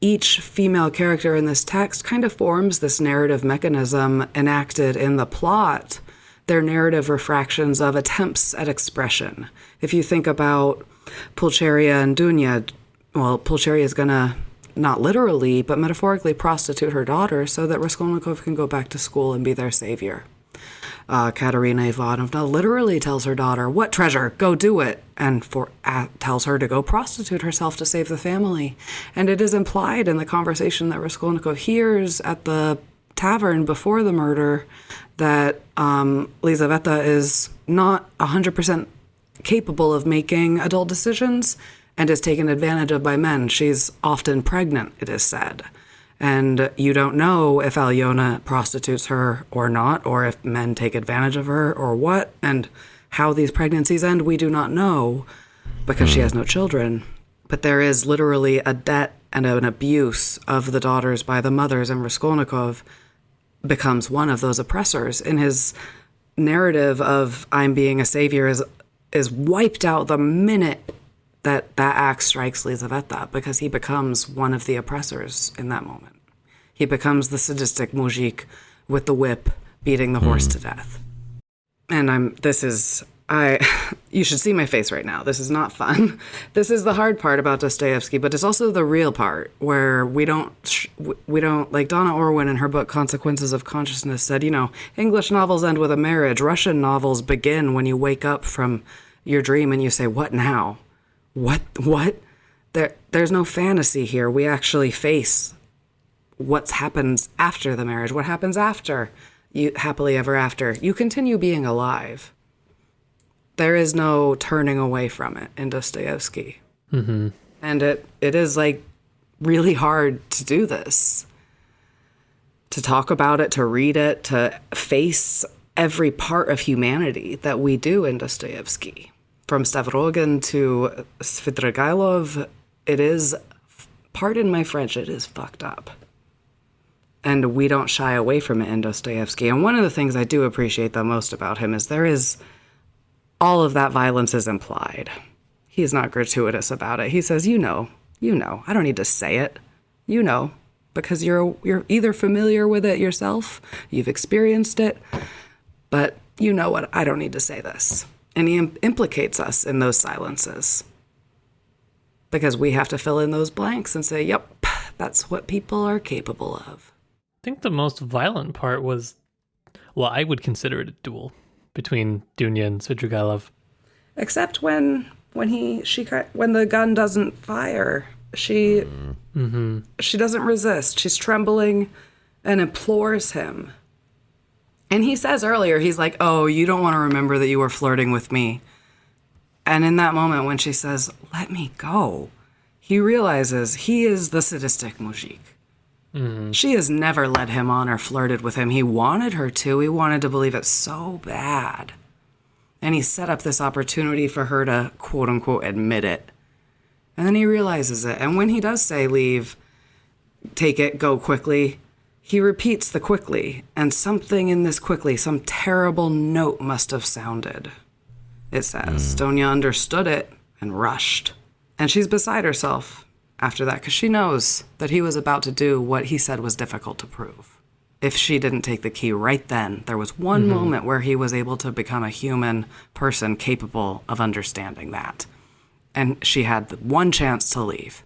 each female character in this text kind of forms this narrative mechanism enacted in the plot. They're narrative refractions of attempts at expression. If you think about Pulcheria and Dunya, well, Pulcheria is going to, not literally, but metaphorically prostitute her daughter so that Raskolnikov can go back to school and be their savior. Katerina Ivanovna literally tells her daughter, "What treasure? Go do it," and tells her to go prostitute herself to save the family. And it is implied in the conversation that Raskolnikov hears at the tavern before the murder that Lizaveta is not 100% capable of making adult decisions and is taken advantage of by men. She's often pregnant, it is said. And you don't know if Alyona prostitutes her or not, or if men take advantage of her or what. And how these pregnancies end, we do not know because she has no children. But there is literally a debt and an abuse of the daughters by the mothers, and Raskolnikov becomes one of those oppressors. In his narrative of I'm being a savior is wiped out the minute that act strikes Lizaveta, because he becomes one of the oppressors in that moment. He becomes the sadistic mujik with the whip beating the horse to death. And you should see my face right now. This is not fun. This is the hard part about Dostoevsky, but it's also the real part where we don't, like Donna Orwin in her book Consequences of Consciousness said, English novels end with a marriage. Russian novels begin when you wake up from your dream and you say, what now? What? There's no fantasy here. We actually face what happens after the marriage, what happens after you happily ever after. You continue being alive. There is no turning away from it in Dostoevsky. Mm-hmm. And it is like really hard to do this, to talk about it, to read it, to face every part of humanity that we do in Dostoevsky. From Stavrogin to Svidrigailov, it is, pardon my French, it is fucked up. And we don't shy away from it in Dostoevsky. And one of the things I do appreciate the most about him is all of that violence is implied. He's not gratuitous about it. He says, you know, I don't need to say it. Because you're either familiar with it yourself, you've experienced it, but you know what, I don't need to say this. And he implicates us in those silences because we have to fill in those blanks and say, yep, that's what people are capable of. I think the most violent part was, well, I would consider it a duel between Dunya and Svidrigailov. Except when the gun doesn't fire, she doesn't resist. She's trembling and implores him. And he says earlier, he's like, oh, you don't want to remember that you were flirting with me. And in that moment when she says, let me go, he realizes he is the sadistic mujik. Mm-hmm. She has never led him on or flirted with him. He wanted her to. He wanted to believe it so bad. And he set up this opportunity for her to, quote unquote, admit it. And then he realizes it. And when he does say, leave, take it, go quickly, he repeats the quickly, and something in this quickly, some terrible note must have sounded. It says, Donya understood it and rushed. And she's beside herself after that, because she knows that he was about to do what he said was difficult to prove. If she didn't take the key right then, there was one moment where he was able to become a human person capable of understanding that. And she had one chance to leave.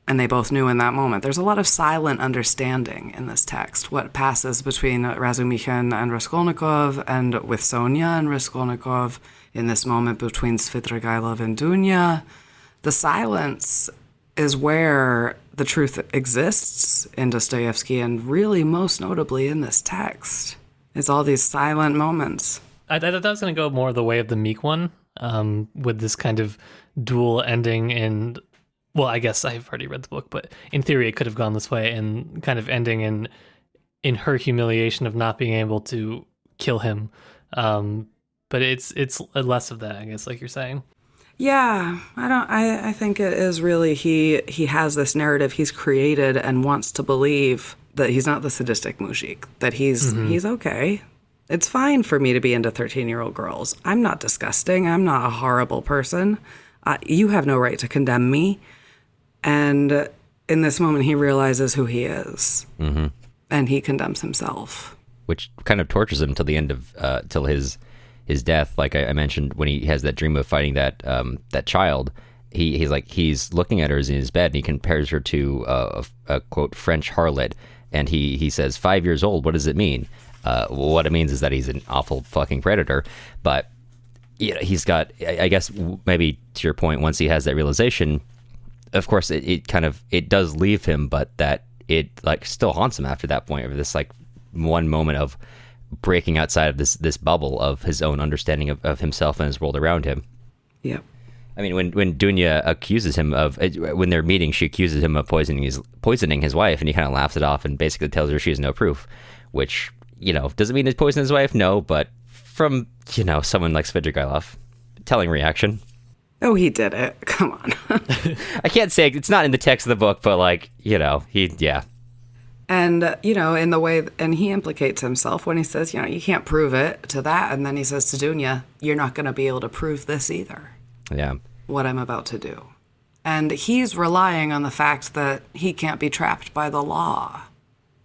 And they both knew in that moment. There's a lot of silent understanding in this text. What passes between Razumikhin and Raskolnikov, and with Sonia and Raskolnikov, in this moment between Svidrigailov and Dunya. The silence is where the truth exists in Dostoevsky, and really most notably in this text. It's all these silent moments. I thought that was going to go more the way of the meek one, with this kind of dual ending in... Well, I guess I've already read the book, but in theory it could have gone this way, and kind of ending in in her humiliation of not being able to kill him. But it's less of that, I guess, like you're saying. Yeah, I think it is really he has this narrative he's created and wants to believe that he's not the sadistic mujik, that he's okay. It's fine for me to be into 13-year-old girls. I'm not disgusting. I'm not a horrible person. You have no right to condemn me. And in this moment, he realizes who he is, and he condemns himself, which kind of tortures him till the end of till his death. Like I mentioned, when he has that dream of fighting that child, he's looking at her as in his bed, and he compares her to a quote French harlot, and he says 5 years old. What does it mean? What it means is that he's an awful fucking predator. But he's got, I guess, maybe to your point, once he has that realization, of course it does leave him, but that it like still haunts him after that point, of this like one moment of breaking outside of this bubble of his own understanding of himself and his world around him. Yep. I mean, when Dunya accuses him of, when they're meeting, she accuses him of poisoning his wife, and he kind of laughs it off and basically tells her she has no proof, which, doesn't mean he's poisoned his wife, no, but from, someone like Svidrigailov, telling reaction. Oh, he did it. Come on. I can't say, it's not in the text of the book, but like, yeah. And, in the way, and he implicates himself when he says, you can't prove it to that. And then he says to Dunya, you're not going to be able to prove this either. Yeah. What I'm about to do. And he's relying on the fact that he can't be trapped by the law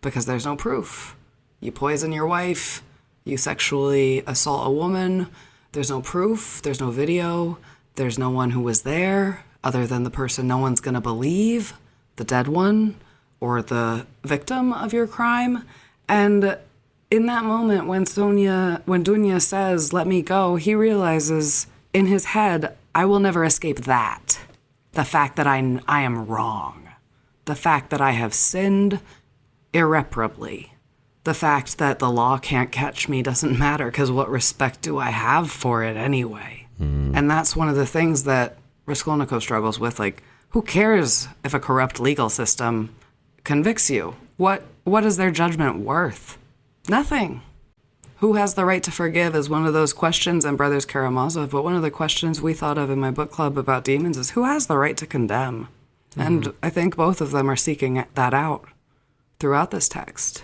because there's no proof. You poison your wife, you sexually assault a woman, there's no proof, there's no video, there's no one who was there other than the person no one's going to believe, the dead one, or the victim of your crime. And in that moment, when Dunya says, let me go, he realizes in his head, I will never escape that. The fact that I am wrong. The fact that I have sinned irreparably. The fact that the law can't catch me doesn't matter, because what respect do I have for it anyway? And that's one of the things that Raskolnikov struggles with. Like, who cares if a corrupt legal system convicts you? What is their judgment worth? Nothing. Who has the right to forgive is one of those questions in Brothers Karamazov, but one of the questions we thought of in my book club about demons is who has the right to condemn? And I think both of them are seeking that out throughout this text.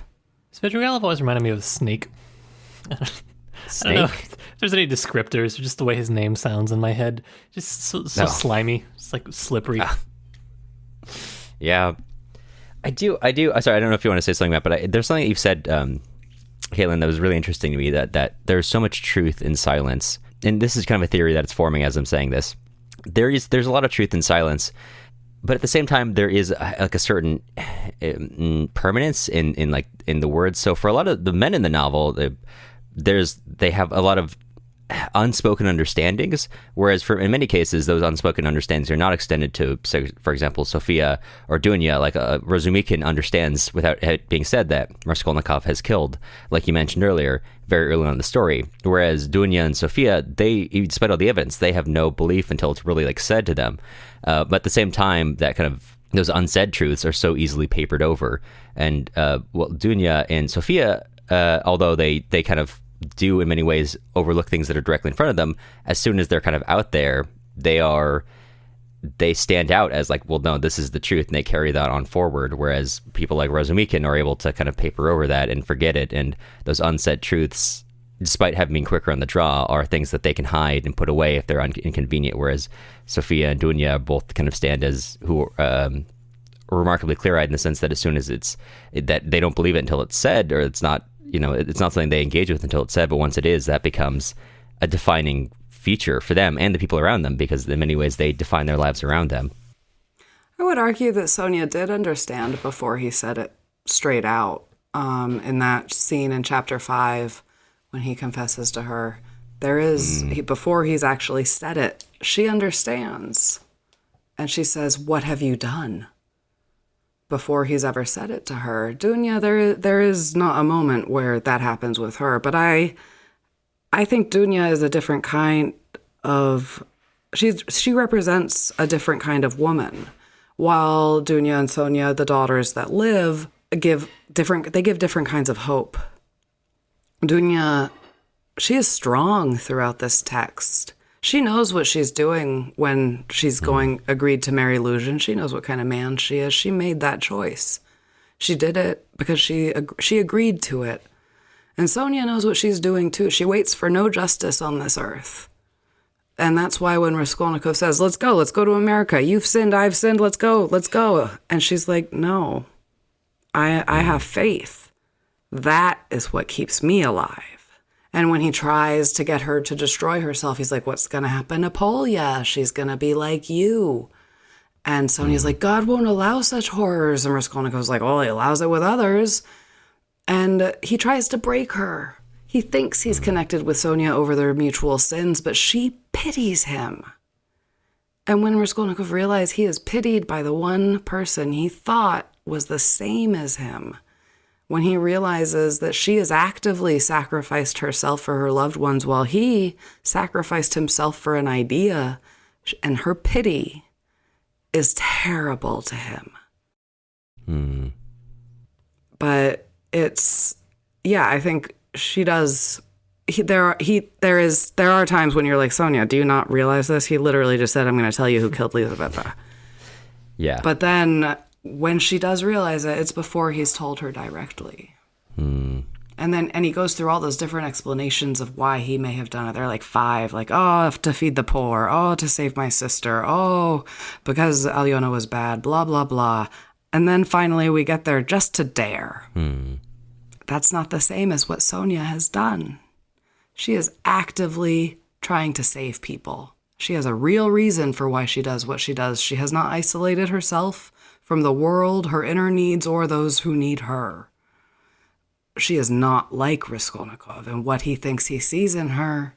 Svidrigailov always reminded me of a snake. Snake? I don't know if there's any descriptors, or just the way his name sounds in my head. Just so slimy. It's like slippery. Yeah. I do. Sorry, I don't know if you want to say something about it, but there's something that you've said, Kaitlin, that was really interesting to me, that there's so much truth in silence. And this is kind of a theory that it's forming as I'm saying this. There's a lot of truth in silence, but at the same time, there is like a certain permanence in the words. So for a lot of the men in the novel, they have a lot of unspoken understandings, whereas in many cases those unspoken understandings are not extended to, so, for example, Sophia or Dunya. Like Razumikin understands without it being said that Raskolnikov has killed, like you mentioned earlier, very early on in the story, whereas Dunya and Sophia, they, despite all the evidence, they have no belief until it's really like said to them. But at the same time, that kind of those unsaid truths are so easily papered over. And Dunya and Sophia, although they kind of do in many ways overlook things that are directly in front of them, as soon as they're kind of out there, they stand out as like, well, no, this is the truth, and they carry that on forward, whereas people like Razumikin are able to kind of paper over that and forget it, and those unsaid truths, despite having been quicker on the draw, are things that they can hide and put away if they're inconvenient, whereas Sophia and Dunya both kind of stand as who are remarkably clear-eyed in the sense that as soon as that they don't believe it until it's said, or it's not, it's not something they engage with until it's said, but once it is, that becomes a defining feature for them and the people around them, because in many ways they define their lives around them. I would argue that Sonia did understand before he said it straight out. In that scene in chapter 5, when he confesses to her, there is, before he's actually said it, she understands. And she says, "What have you done?" Before he's ever said it to her. Dunya, there is not a moment where that happens with her, but I think Dunya is a different kind of, she represents a different kind of woman. While Dunya and Sonia, the daughters that live, give different kinds of hope. Dunya, she is strong throughout this text. She knows what she's doing when she's agreed to marry Luzhin. She knows what kind of man she is. She made that choice. She did it because she agreed to it. And Sonia knows what she's doing too. She waits for no justice on this earth. And that's why when Raskolnikov says, let's go to America. You've sinned, I've sinned, let's go. And she's like, no, I have faith. That is what keeps me alive. And when he tries to get her to destroy herself, he's like, what's going to happen to Polya? She's going to be like you. And Sonia's like, God won't allow such horrors. And Raskolnikov's like, oh, he allows it with others. And he tries to break her. He thinks he's connected with Sonia over their mutual sins, but she pities him. And when Raskolnikov realized he is pitied by the one person he thought was the same as him, when he realizes that she has actively sacrificed herself for her loved ones while he sacrificed himself for an idea, and her pity is terrible to him. But I think she does. There are times when you're like, Sonia, do you not realize this? He literally just said, I'm going to tell you who killed Lizaveta. Yeah. But then when she does realize it, it's before he's told her directly. And he goes through all those different explanations of why he may have done it. They're like 5, like, oh, to feed the poor, oh, to save my sister, oh, because Alyona was bad, blah, blah, blah. And then finally we get there just to dare. That's not the same as what Sonia has done. She is actively trying to save people. She has a real reason for why she does what she does. She has not isolated herself from the world, her inner needs, or those who need her. She is not like Raskolnikov and what he thinks he sees in her.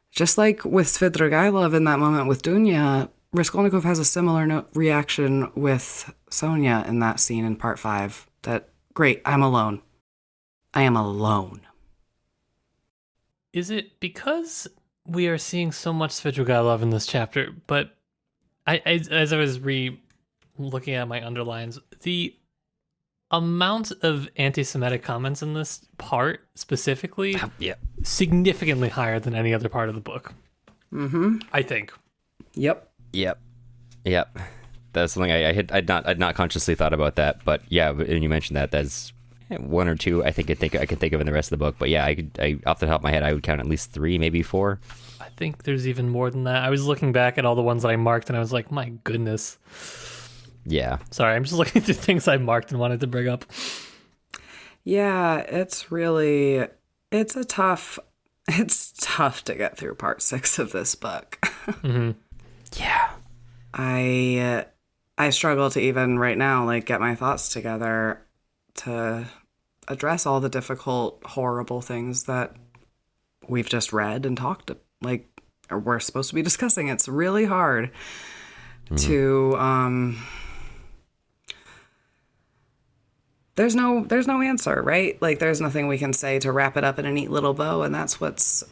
Just like with Svidrigailov in that moment with Dunya, Raskolnikov has a similar reaction with Sonia in that scene in part 5. That, great, I'm alone. I am alone. Is it because we are seeing so much Svidrigailov in this chapter, but as I was looking at my underlines, the amount of anti-Semitic comments in this part specifically, significantly higher than any other part of the book. I think. Yep. That's something I'd not consciously thought about that, but yeah, and you mentioned that. That's one or two I can think of in the rest of the book. But yeah, I off the top of my head, I would count at least 3, maybe 4. I think there's even more than that. I was looking back at all the ones that I marked, and I was like, my goodness. Yeah. Sorry, I'm just looking through things I marked and wanted to bring up. Yeah, it's tough to get through part 6 of this book. Yeah. I struggle to even right now, like, get my thoughts together to address all the difficult, horrible things that we've just read and talked, like, or we're supposed to be discussing. It's really hard to, there's no answer, right? Like, there's nothing we can say to wrap it up in a neat little bow, and that's what's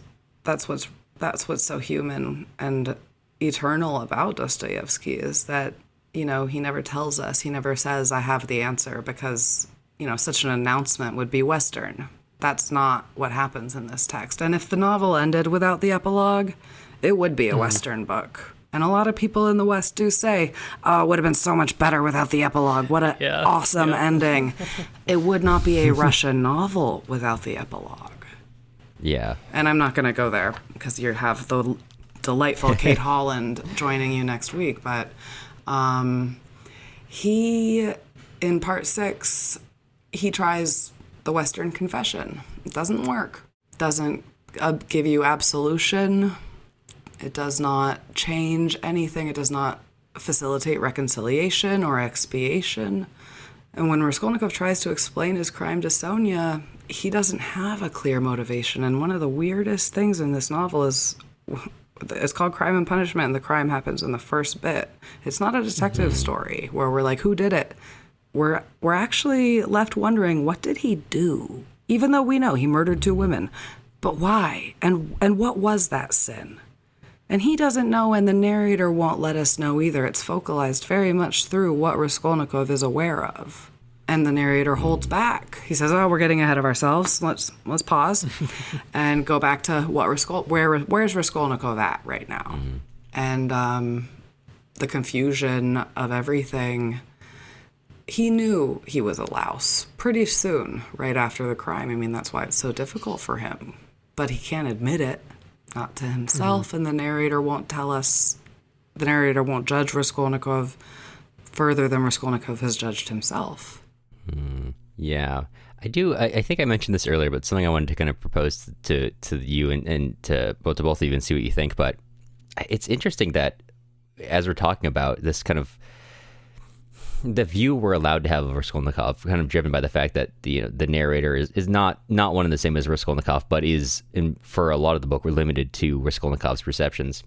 so human and eternal about Dostoevsky, is that, he never tells us, he never says, I have the answer, because, such an announcement would be Western. That's not what happens in this text. And if the novel ended without the epilogue, it would be a Western book. And a lot of people in the West do say, oh, it would have been so much better without the epilogue. What an awesome ending. It would not be a Russian novel without the epilogue. Yeah. And I'm not going to go there because you have the delightful Kate Holland joining you next week. But he, in part 6, he tries the Western confession. It doesn't work. It doesn't give you absolution. It does not change anything. It does not facilitate reconciliation or expiation. And when Raskolnikov tries to explain his crime to Sonia, he doesn't have a clear motivation. And one of the weirdest things in this novel is, it's called Crime and Punishment, and the crime happens in the first bit. It's not a detective story where we're like, who did it? We're actually left wondering, what did he do? Even though we know he murdered 2 women. But why? And what was that sin? And he doesn't know, and the narrator won't let us know either. It's focalized very much through what Raskolnikov is aware of. And the narrator holds back. He says, "Oh, we're getting ahead of ourselves. Let's pause and go back to where's Raskolnikov at right now?" And the confusion of everything. He knew he was a louse pretty soon, right after the crime. I mean, that's why it's so difficult for him. But he can't admit it, not to himself, and the narrator won't tell us. The narrator won't judge Raskolnikov further than Raskolnikov has judged himself. Yeah, I do. I think I mentioned this earlier, but something I wanted to kind of propose to you and to both of you and see what you think. But it's interesting that as we're talking about this kind of the view we're allowed to have of Raskolnikov, kind of driven by the fact that the narrator is not one and the same as Raskolnikov, but is for a lot of the book we're limited to Raskolnikov's perceptions.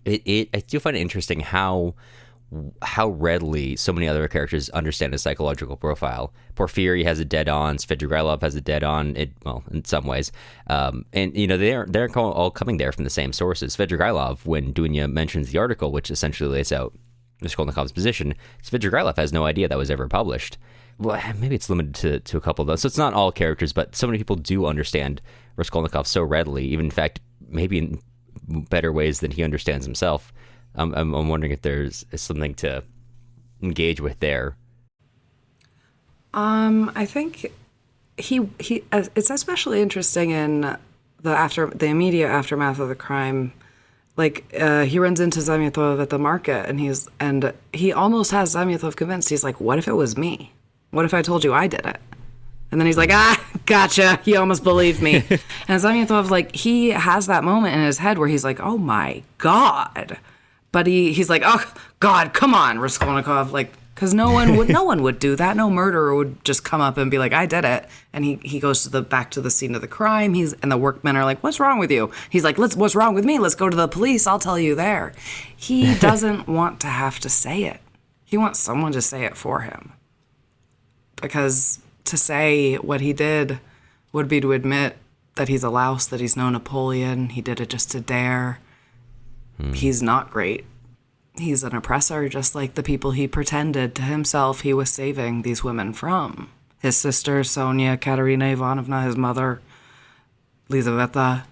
I do find it interesting how readily so many other characters understand his psychological profile. Porfiry has it dead on. Svidrigailov has it dead on. In some ways, and they're all coming there from the same sources. Svidrigailov, when Dunya mentions the article, which essentially lays out Raskolnikov's position, Svidrigailov has no idea that was ever published. Well, maybe it's limited to a couple of those. So it's not all characters, but so many people do understand Raskolnikov so readily. Even in fact, maybe in better ways than he understands himself. I'm wondering if there's something to engage with there. I think he it's especially interesting in the immediate aftermath of the crime. Like he runs into Zamyatov at the market, and he almost has Zamyatov convinced. He's like, "What if it was me? What if I told you I did it?" And then he's like, gotcha. He almost believed me. And Zamyatov, like, he has that moment in his head where he's like, "Oh my God." But he's like, "Oh God, come on, Raskolnikov." Like, because no one would do that. No murderer would just come up and be like, "I did it." And he goes back to the scene of the crime. And the workmen are like, "What's wrong with you?" He's like, "What's wrong with me? Let's go to the police. I'll tell you there." He doesn't want to have to say it. He wants someone to say it for him. Because to say what he did would be to admit that he's a louse, that he's no Napoleon. He did it just to dare. He's not great. He's an oppressor, just like the people he pretended to himself he was saving these women from. His sister, Sonia, Katerina Ivanovna, his mother, Lizaveta.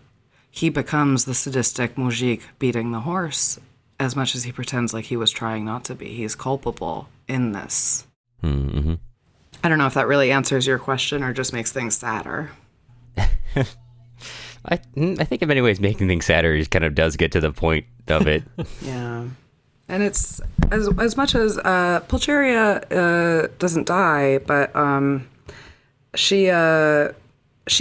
He becomes the sadistic mujik beating the horse as much as he pretends like he was trying not to be. He's culpable in this. Mm-hmm. I don't know if that really answers your question or just makes things sadder. I think in many ways making things sadder just kind of does get to the point of it. Yeah. And it's as much as Pulcheria doesn't die, but she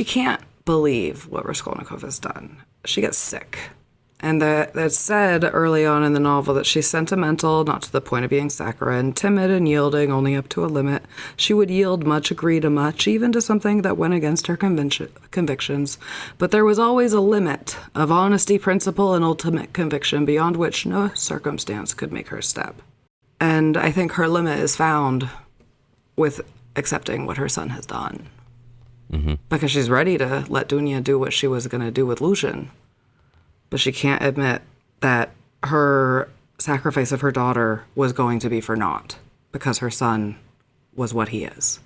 can't believe what Raskolnikov has done. She gets sick. And that's said early on in the novel that she's sentimental, not to the point of being saccharine, timid and yielding only up to a limit. She would yield much, agree to much, even to something that went against her convictions. But there was always a limit of honesty, principle, and ultimate conviction beyond which no circumstance could make her step. And I think her limit is found with accepting what her son has done. Mm-hmm. Because she's ready to let Dunya do what she was going to do with Lushin. But she can't admit that her sacrifice of her daughter was going to be for naught because her son was what he is.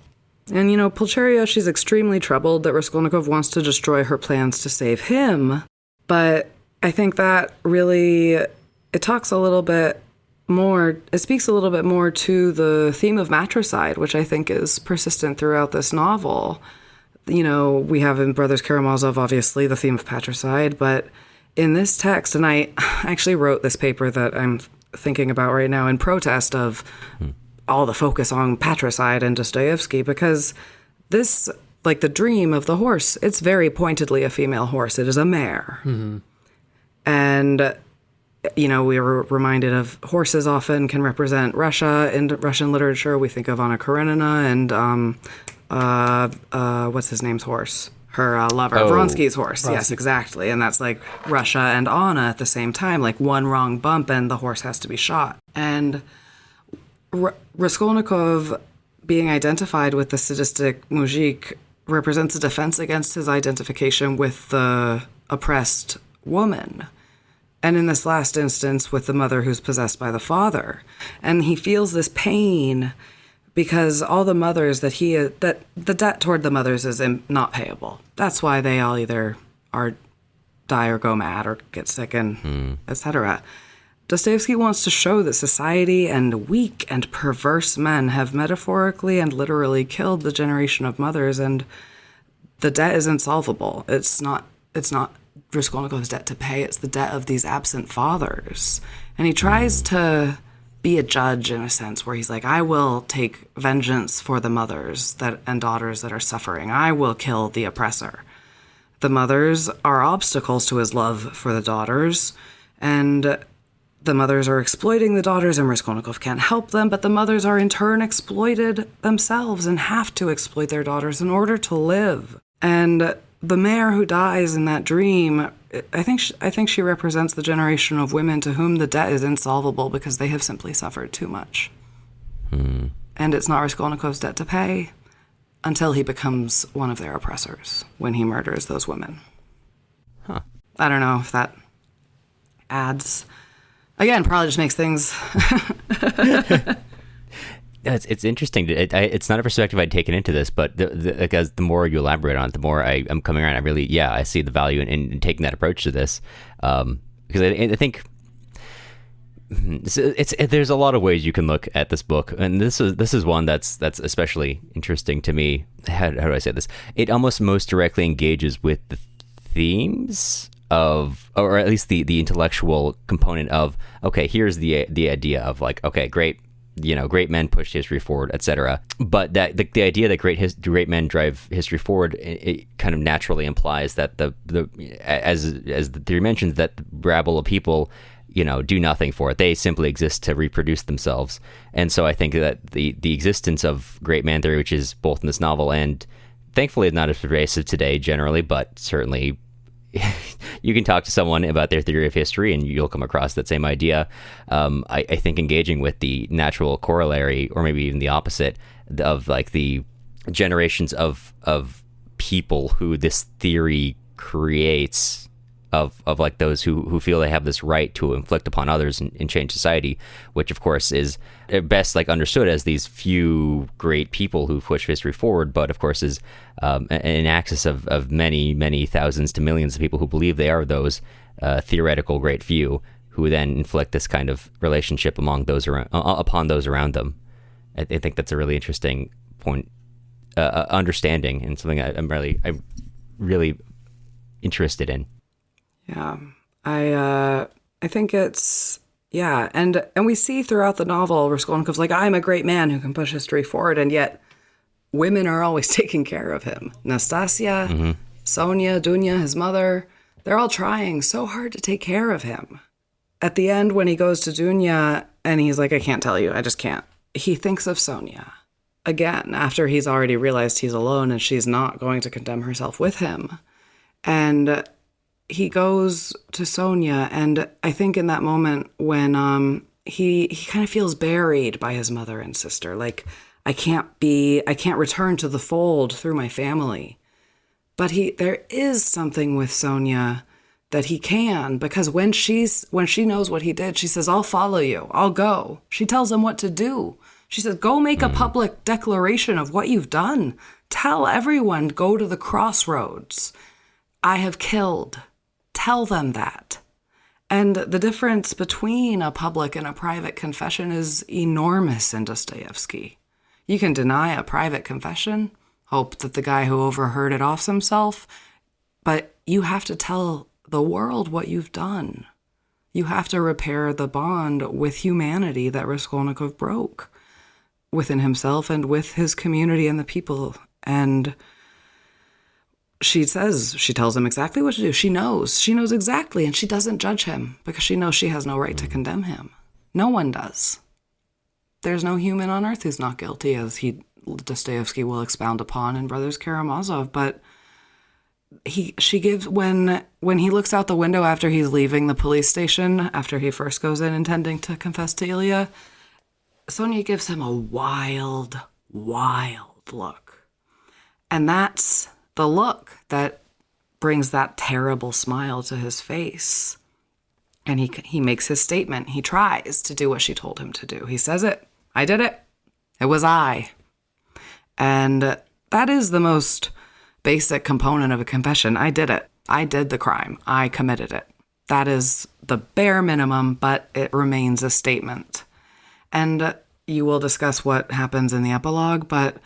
And, Pulcheria, she's extremely troubled that Raskolnikov wants to destroy her plans to save him. But I think that really, it talks a little bit more, it speaks a little bit more to the theme of matricide, which I think is persistent throughout this novel. We have in Brothers Karamazov, obviously, the theme of patricide, but in this text, and I actually wrote this paper that I'm thinking about right now in protest of all the focus on patricide and Dostoevsky, because this, like the dream of the horse, it's very pointedly a female horse. It is a mare. Mm-hmm. And, we were reminded of horses often can represent Russia in Russian literature. We think of Anna Karenina and what's his name's horse? Her lover, Vronsky's horse. Vronsky. Yes, exactly. And that's like Russia and Anna at the same time, like one wrong bump and the horse has to be shot. And Raskolnikov being identified with the sadistic mujik represents a defense against his identification with the oppressed woman. And in this last instance, with the mother who's possessed by the father. And he feels this pain because all the mothers that the debt toward the mothers is not payable. That's why they all either die or go mad or get sick and etc. Dostoevsky wants to show that society and weak and perverse men have metaphorically and literally killed the generation of mothers, and the debt is insolvable. It's not Raskolnikov's debt to pay, it's the debt of these absent fathers. And he tries to be a judge in a sense, where he's like, I will take vengeance for the mothers and daughters that are suffering. I will kill the oppressor. The mothers are obstacles to his love for the daughters, and the mothers are exploiting the daughters, and Raskolnikov can't help them, but the mothers are in turn exploited themselves and have to exploit their daughters in order to live. And the mayor who dies in that dream, I think she represents the generation of women to whom the debt is insolvable because they have simply suffered too much. And it's not Raskolnikov's debt to pay until he becomes one of their oppressors, when he murders those women. I don't know if that adds... Again, probably just makes things... It's interesting. It's not a perspective I'd taken into this, but because the more you elaborate on it, the more I'm coming around. I see the value in taking that approach to this, because I think there's a lot of ways you can look at this book, and this is one that's especially interesting to me. How do I say this? It almost most directly engages with the themes of, or at least the intellectual component of, okay, here's the idea of like, okay, great men push history forward, etc. But that the idea that great men drive history forward, it kind of naturally implies that as the theory mentions, that the rabble of people, do nothing for it. They simply exist to reproduce themselves. And so I think that the existence of great man theory, which is both in this novel and thankfully not as pervasive today generally, but certainly you can talk to someone about their theory of history and you'll come across that same idea. I think engaging with the natural corollary, or maybe even the opposite, of like the generations of people who this theory creates, of like those who feel they have this right to inflict upon others and change society, which of course is at best like understood as these few great people who push history forward, but of course is an axis of many, many thousands to millions of people who believe they are those theoretical great few, who then inflict this kind of relationship upon those around them. I think that's a really interesting point, understanding, and something I'm really interested in. Yeah, I think it's, yeah, and we see throughout the novel, Raskolnikov's like, I'm a great man who can push history forward, and yet women are always taking care of him. Nastasia, Sonia, Dunya, his mother, they're all trying so hard to take care of him. At the end, when he goes to Dunya and he's like, I can't tell you, I just can't, he thinks of Sonia again, after he's already realized he's alone and she's not going to condemn herself with him. And he goes to Sonia, and I think in that moment when he kind of feels buried by his mother and sister, like I can't return to the fold through my family. But there is something with Sonia that he can, because when she knows what he did, she says, I'll follow you, I'll go. She tells him what to do. She says, go make a public declaration of what you've done. Tell everyone, go to the crossroads. I have killed. Tell them that. And the difference between a public and a private confession is enormous in Dostoevsky. You can deny a private confession, hope that the guy who overheard it offs himself, but you have to tell the world what you've done. You have to repair the bond with humanity that Raskolnikov broke within himself and with his community and the people. And she tells him exactly what to do. She knows exactly, and she doesn't judge him because she knows she has no right to condemn him. No one does. There's no human on earth who's not guilty, as Dostoevsky will expound upon in Brothers Karamazov. But she gives, when he looks out the window after he's leaving the police station, after he first goes in intending to confess to Ilya, Sonia gives him a wild, wild look. And that's the look that brings that terrible smile to his face. And he makes his statement. He tries to do what she told him to do. He says it. I did it. It was I. And that is the most basic component of a confession. I did it. I did the crime. I committed it. That is the bare minimum, but it remains a statement. And you will discuss what happens in the epilogue, but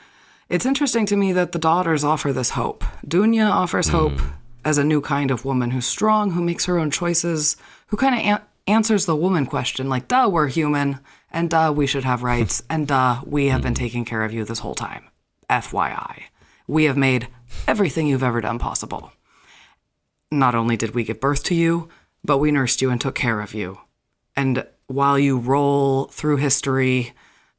it's interesting to me that the daughters offer this hope. Dunya offers hope as a new kind of woman who's strong, who makes her own choices, who kind of answers the woman question, like, duh, we're human, and duh, we should have rights, and duh, we have been taking care of you this whole time. FYI. We have made everything you've ever done possible. Not only did we give birth to you, but we nursed you and took care of you. And while you roll through history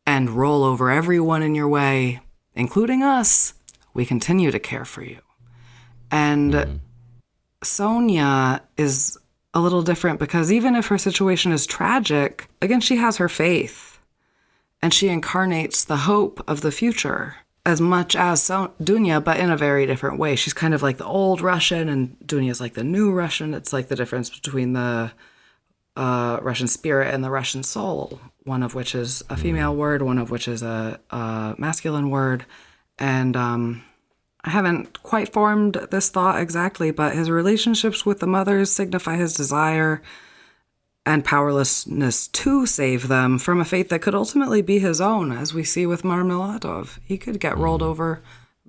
and roll over everyone in your way, including us, we continue to care for you. And Sonia is a little different because even if her situation is tragic, again, she has her faith. And she incarnates the hope of the future as much as Dunya, but in a very different way. She's kind of like the old Russian, and Dunya's like the new Russian. It's like the difference between the Russian spirit and the Russian soul, one of which is a female word, one of which is a masculine word. And I haven't quite formed this thought exactly, but his relationships with the mothers signify his desire and powerlessness to save them from a fate that could ultimately be his own, as we see with Marmeladov. He could get rolled over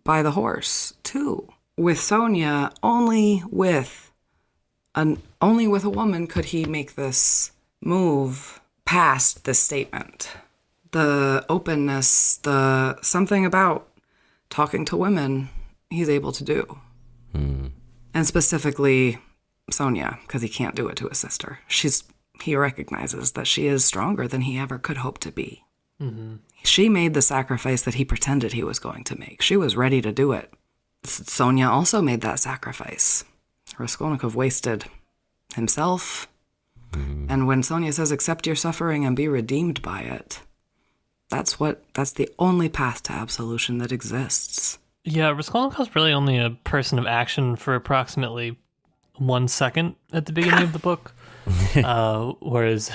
by the horse, too. With Sonia, only with a woman could he make this move past this statement. The openness, the something about talking to women, he's able to do. And specifically Sonia, because he can't do it to his sister. He recognizes that she is stronger than he ever could hope to be. She made the sacrifice that he pretended he was going to make. She was ready to do it. Sonia also made that sacrifice. Raskolnikov wasted himself. And when Sonia says, accept your suffering and be redeemed by it, that's the only path to absolution that exists. Yeah, Raskolnikov's really only a person of action for approximately 1 second at the beginning of the book. Whereas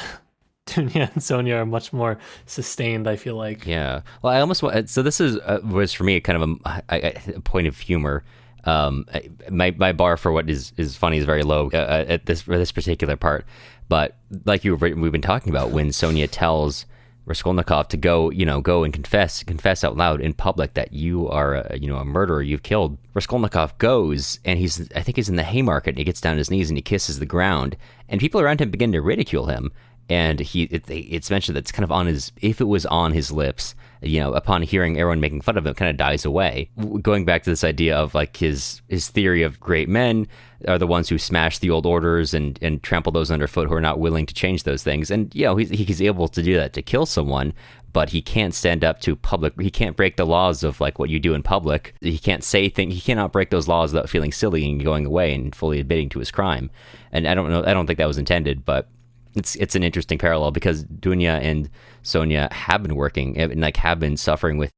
Dunya and Sonia are much more sustained, I feel like. Yeah. Well, I almost want, so this was for me kind of a point of humor. My bar for what is funny is very low for this particular part. But like we've been talking about, when Sonia tells Raskolnikov to go and confess out loud in public that you are a murderer, you've killed. Raskolnikov goes, and I think he's in the Haymarket, and he gets down on his knees and he kisses the ground, and people around him begin to ridicule him. And it's mentioned that it's kind of if it was on his lips, upon hearing everyone making fun of him, it kind of dies away. Going back to this idea of like his theory of great men are the ones who smash the old orders and trample those underfoot who are not willing to change those things. And he's able to do that, to kill someone, but he can't stand up to public. He can't break the laws of like what you do in public. He can't say things. He cannot break those laws without feeling silly and going away and fully admitting to his crime. And I don't think that was intended, but it's an interesting parallel because Dunya and Sonia have been working and like have been suffering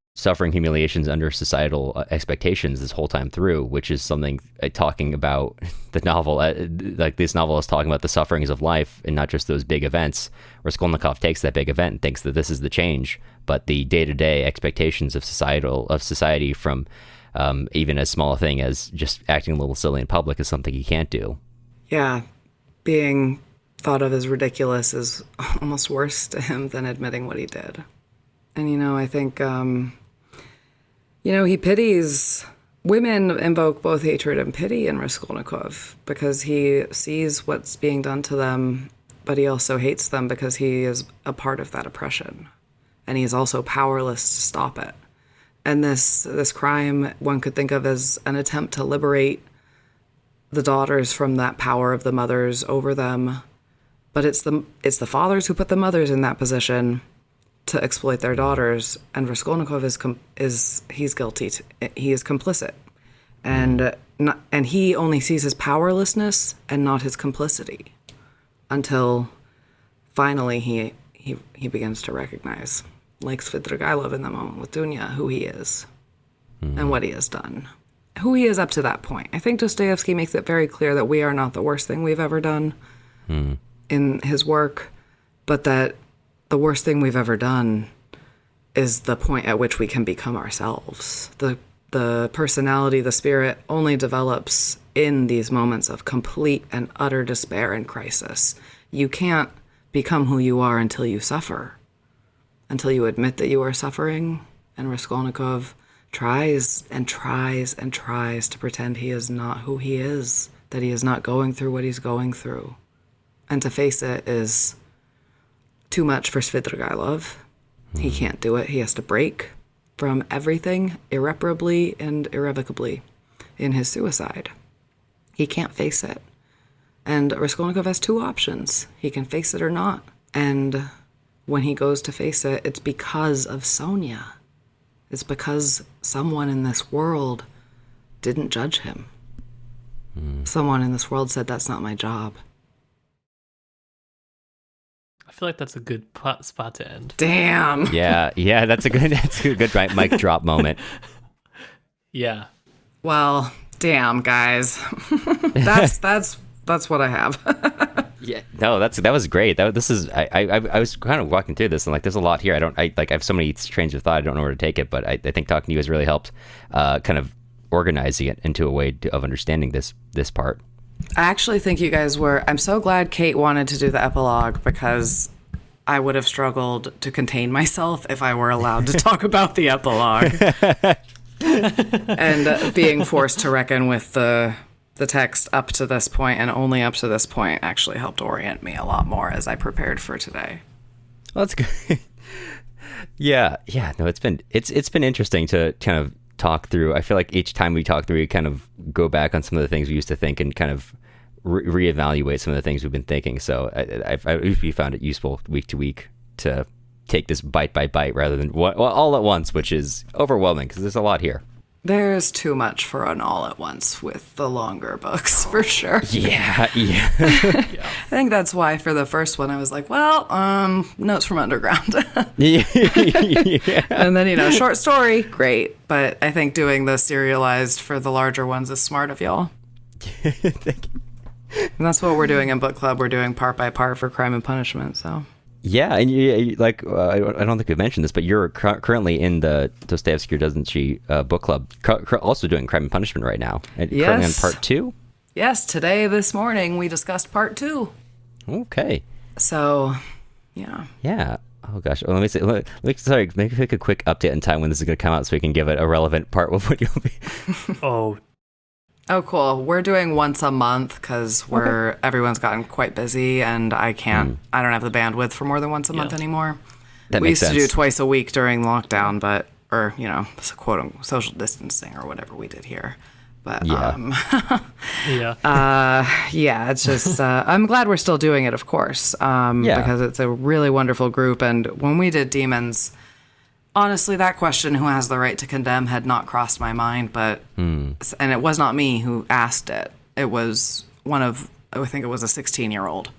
humiliations under societal expectations this whole time through, which is something talking about the novel. Like this novel is talking about the sufferings of life and not just those big events. Raskolnikov takes that big event and thinks that this is the change, but the day-to-day expectations of society from even as small a thing as just acting a little silly in public is something he can't do. Yeah, being thought of as ridiculous is almost worse to him than admitting what he did. And, I think, he pities. Women invoke both hatred and pity in Raskolnikov because he sees what's being done to them, but he also hates them because he is a part of that oppression. And he's also powerless to stop it. And this crime one could think of as an attempt to liberate the daughters from that power of the mothers over them. But it's the fathers who put the mothers in that position to exploit their daughters, and Raskolnikov he's guilty. He is complicit, and he only sees his powerlessness and not his complicity, until finally he begins to recognize, like Svidrigailov in the moment with Dunya, who he is, and what he has done, who he is up to that point. I think Dostoevsky makes it very clear that we are not the worst thing we've ever done. In his work, but that the worst thing we've ever done is the point at which we can become ourselves. The personality, the spirit only develops in these moments of complete and utter despair and crisis. You can't become who you are until you suffer, until you admit that you are suffering. And Raskolnikov tries and tries and tries to pretend he is not who he is, that he is not going through what he's going through. And to face it is too much for Svidrigailov. He can't do it. He has to break from everything irreparably and irrevocably in his suicide. He can't face it. And Raskolnikov has two options. He can face it or not. And when he goes to face it, it's because of Sonia. It's because someone in this world didn't judge him. Someone in this world said, that's not my job. I feel like that's a good spot to end. Damn. Yeah, that's a good mic drop moment. Yeah. Well, damn, guys. That's what I have. Yeah, no, that was great. I was kind of walking through this and like there's a lot here. I have so many trains of thought. I don't know where to take it, but I think talking to you has really helped kind of organizing it into a way of understanding this part. I actually think you guys I'm so glad Kate wanted to do the epilogue, because I would have struggled to contain myself if I were allowed to talk about the epilogue. And being forced to reckon with the text up to this point and only up to this point actually helped orient me a lot more as I prepared for today. Well, that's good. Yeah. No, it's been interesting to kind of talk through. I feel like each time we talk through, we kind of go back on some of the things we used to think and kind of reevaluate some of the things we've been thinking. So we found it useful week to week to take this bite by bite rather than all at once, which is overwhelming because there's a lot here. There's too much for an all at once with the longer books, for sure. Yeah. I think that's why for the first one I was like, well, notes from underground. Yeah. And then, short story, great. But I think doing the serialized for the larger ones is smart of y'all. Thank you. And that's what we're doing in book club. We're doing part by part for Crime and Punishment, so... Yeah, and I don't think we mentioned this, but you're currently in the Dostoevsky or Doesn't She book club, also doing Crime and Punishment right now. And yes. Currently on part 2? Yes, this morning, we discussed part 2. Okay. So, yeah. Yeah. Oh, gosh. Well, let me say, maybe pick a quick update in time when this is going to come out so we can give it a relevant part of what you'll be. Oh, cool. We're doing once a month because everyone's gotten quite busy, and I don't have the bandwidth for more than once a month anymore. We used to do twice a week during lockdown, or quote unquote social distancing or whatever we did here. But it's just I'm glad we're still doing it, of course, because it's a really wonderful group. And when we did Demons, honestly, that question, who has the right to condemn, had not crossed my mind, and it was not me who asked it. It was I think it was a 16-year-old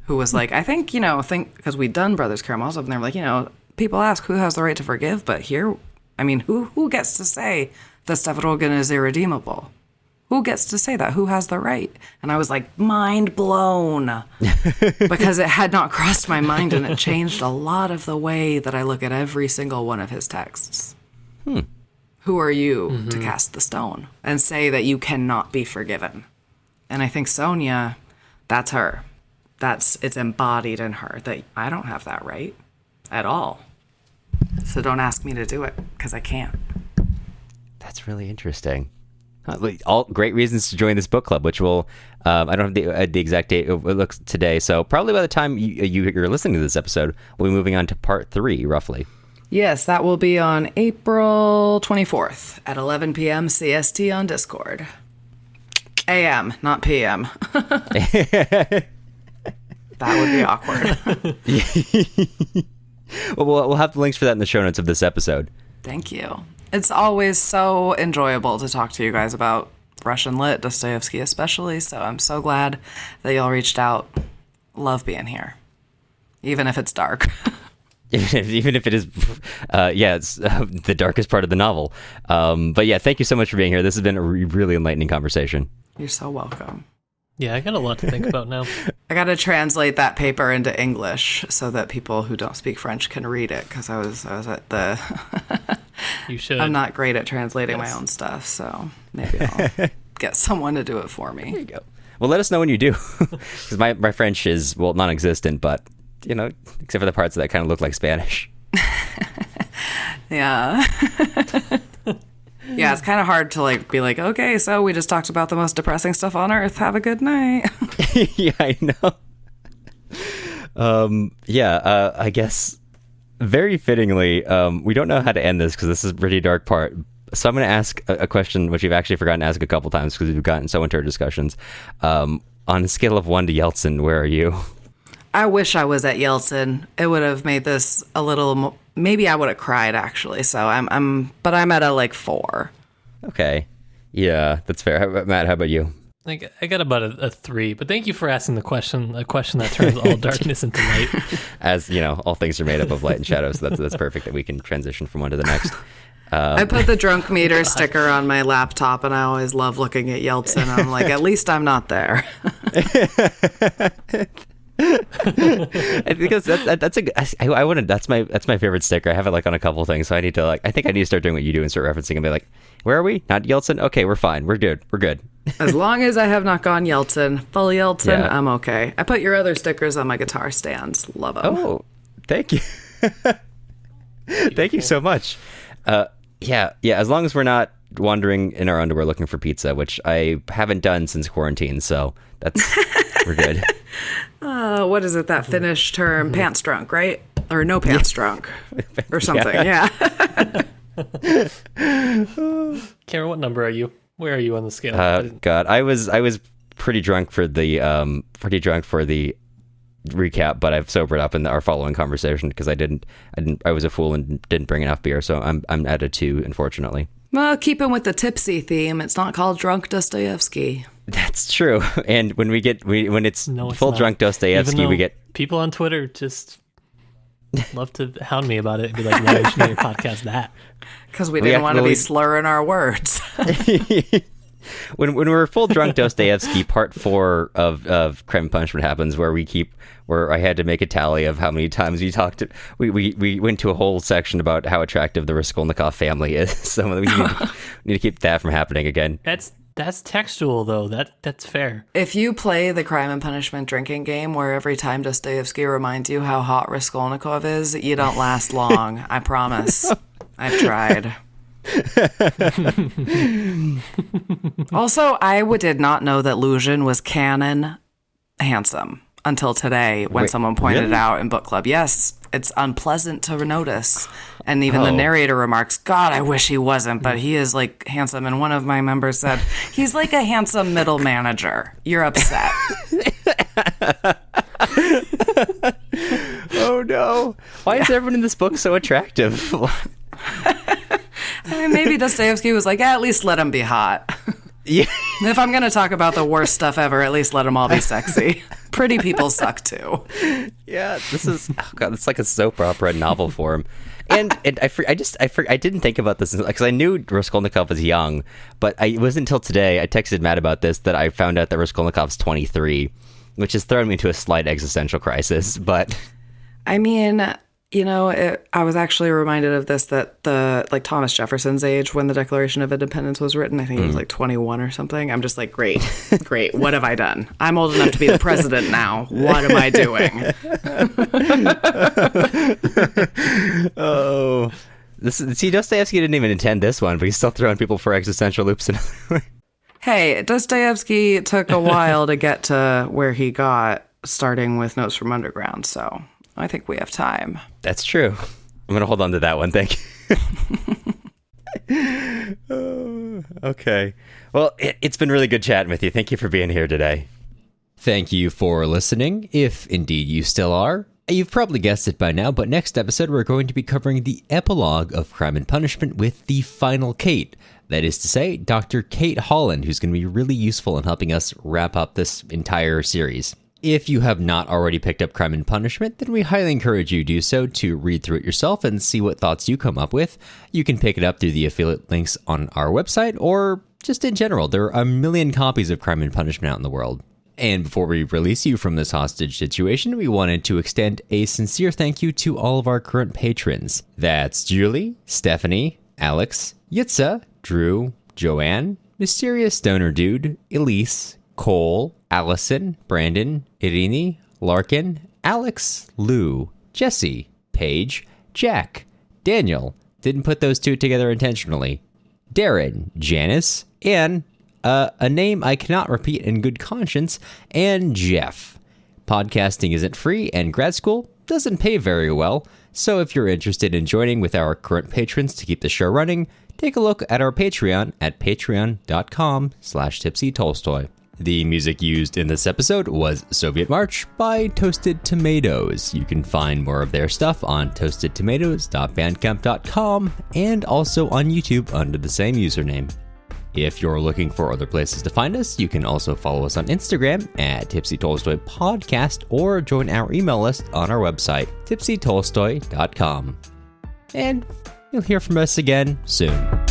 who was like, I think, because we'd done Brothers Karamazov, and they were like, people ask who has the right to forgive, but here, who gets to say that Stavrogin is irredeemable? Who gets to say that? Who has the right? And I was like, mind blown, because it had not crossed my mind, and it changed a lot of the way that I look at every single one of his texts. Who are you to cast the stone and say that you cannot be forgiven? And I think Sonia, that's her. It's embodied in her that I don't have that right at all. So don't ask me to do it, because I can't. That's really interesting. All great reasons to join this book club, which will, I don't have the exact date it looks today, so probably by the time you're listening to this episode, we'll be moving on to part 3, roughly. Yes, that will be on April 24th at 11 p.m. CST on Discord. AM, not PM. That would be awkward. Well, we'll have the links for that in the show notes of this episode. Thank you. It's always so enjoyable to talk to you guys about Russian lit, Dostoevsky especially, so I'm so glad that y'all reached out. Love being here. Even if it's dark. Even if it is, it's the darkest part of the novel. But yeah, thank you so much for being here. This has been a really enlightening conversation. You're so welcome. Yeah, I got a lot to think about now. I got to translate that paper into English so that people who don't speak French can read it, because I was at the... You should. I'm not great at translating my own stuff, so maybe I'll get someone to do it for me. There you go. Well, let us know when you do, because my French is, well, non-existent, but, you know, except for the parts that kind of look like Spanish. Yeah. Yeah, it's kind of hard to like be like, okay, so we just talked about the most depressing stuff on earth. Have a good night. Yeah, I know. I guess very fittingly, we don't know how to end this because this is a pretty dark part. So I'm going to ask a question which we've actually forgotten to ask a couple times because we've gotten so into our discussions. On a scale of 1 to Yeltsin, where are you? I wish I was at Yeltsin. It would have made this a little more... Maybe I would have cried, actually. So I'm at a like 4. Okay. Yeah, that's fair. Matt, how about you? I got about a 3, but thank you for asking the question, a question that turns all darkness into light. As, you know, all things are made up of light and shadow, so that's perfect that we can transition from one to the next. I put the drunk meter sticker on my laptop, and I always love looking at Yeltsin. I'm like, at least I'm not there. Because that's my favorite sticker. I have it like on a couple things, so I think I need to start doing what you do and start referencing and be like, where are we? Not Yeltsin? Okay, we're fine. We're good. As long as I have not gone Yeltsin, full Yeltsin, I'm okay. I put your other stickers on my guitar stands. Love them. Oh, thank you. Thank you so much. Yeah. As long as we're not wandering in our underwear looking for pizza, which I haven't done since quarantine, so we're good. What is it? That Finnish term, pants drunk, right? Or no pants drunk, or something. Yeah. Cameron, what number are you? Where are you on the scale? God, I was pretty drunk for the recap, but I've sobered up in our following conversation because I was a fool and didn't bring enough beer, so I'm at a 2, unfortunately. Well, keeping with the tipsy theme, it's not called Drunk Dostoevsky. That's true. And when it's full not. drunk Dostoevsky, we get people on Twitter just love to hound me about it and be like, "Why should your podcast that?" Because we didn't want to be slurring our words. When we're full drunk Dostoevsky, part 4 of Crime and Punishment happens, where I had to make a tally of how many times we talked. We went to a whole section about how attractive the Raskolnikov family is. So we need to keep that from happening again. That's textual, though. That's fair. If you play the Crime and Punishment drinking game where every time Dostoevsky reminds you how hot Raskolnikov is, you don't last long. I promise. I've tried. Also, I did not know that Luzhin was canon handsome until today when someone pointed it out in book club. Yes, it's unpleasant to notice. And even the narrator remarks, God, I wish he wasn't, but he is like handsome. And one of my members said, he's like a handsome middle manager. You're upset. Oh no. Why is everyone in this book so attractive? I mean, maybe Dostoevsky was like, at least let him be hot. Yeah. If I'm going to talk about the worst stuff ever, at least let them all be sexy. Pretty people suck too. Yeah, this is, it's like a soap opera in novel form. And I didn't think about this because I knew Raskolnikov was young, but it wasn't until today, I texted Matt about this, that I found out that Raskolnikov's 23, which has thrown me into a slight existential crisis, but... I mean... You know, I was actually reminded of this, that Thomas Jefferson's age when the Declaration of Independence was written, I think he was like 21 or something. I'm just like, great. What have I done? I'm old enough to be the president now. What am I doing? Oh, Dostoevsky didn't even intend this one, but he's still throwing people for existential loops. Hey, Dostoevsky took a while to get to where he got, starting with Notes from Underground, so... I think we have time. That's true. I'm going to hold on to that one. Thank you. Okay. Well, it's been really good chatting with you. Thank you for being here today. Thank you for listening, if indeed you still are. You've probably guessed it by now, but next episode we're going to be covering the epilogue of Crime and Punishment with the final Kate. That is to say, Dr. Kate Holland, who's going to be really useful in helping us wrap up this entire series. If you have not already picked up Crime and Punishment, then we highly encourage you to do so to read through it yourself and see what thoughts you come up with. You can pick it up through the affiliate links on our website, or just in general. There are a million copies of Crime and Punishment out in the world. And before we release you from this hostage situation, we wanted to extend a sincere thank you to all of our current patrons. That's Julie, Stephanie, Alex, Yitza, Drew, Joanne, Mysterious Stoner Dude, Elise, Cole, Allison, Brandon, Irini, Larkin, Alex, Lou, Jesse, Paige, Jack, Daniel, didn't put those two together intentionally, Darren, Janice, and a name I cannot repeat in good conscience, and Jeff. Podcasting isn't free, and grad school doesn't pay very well, so if you're interested in joining with our current patrons to keep the show running, take a look at our Patreon at patreon.com/tipsytolstoy. The music used in this episode was Soviet March by Toasted Tomatoes. You can find more of their stuff on toastedtomatoes.bandcamp.com and also on YouTube under the same username. If you're looking for other places to find us, you can also follow us on Instagram at Tipsy Tolstoy Podcast or join our email list on our website, tipsytolstoy.com. And you'll hear from us again soon.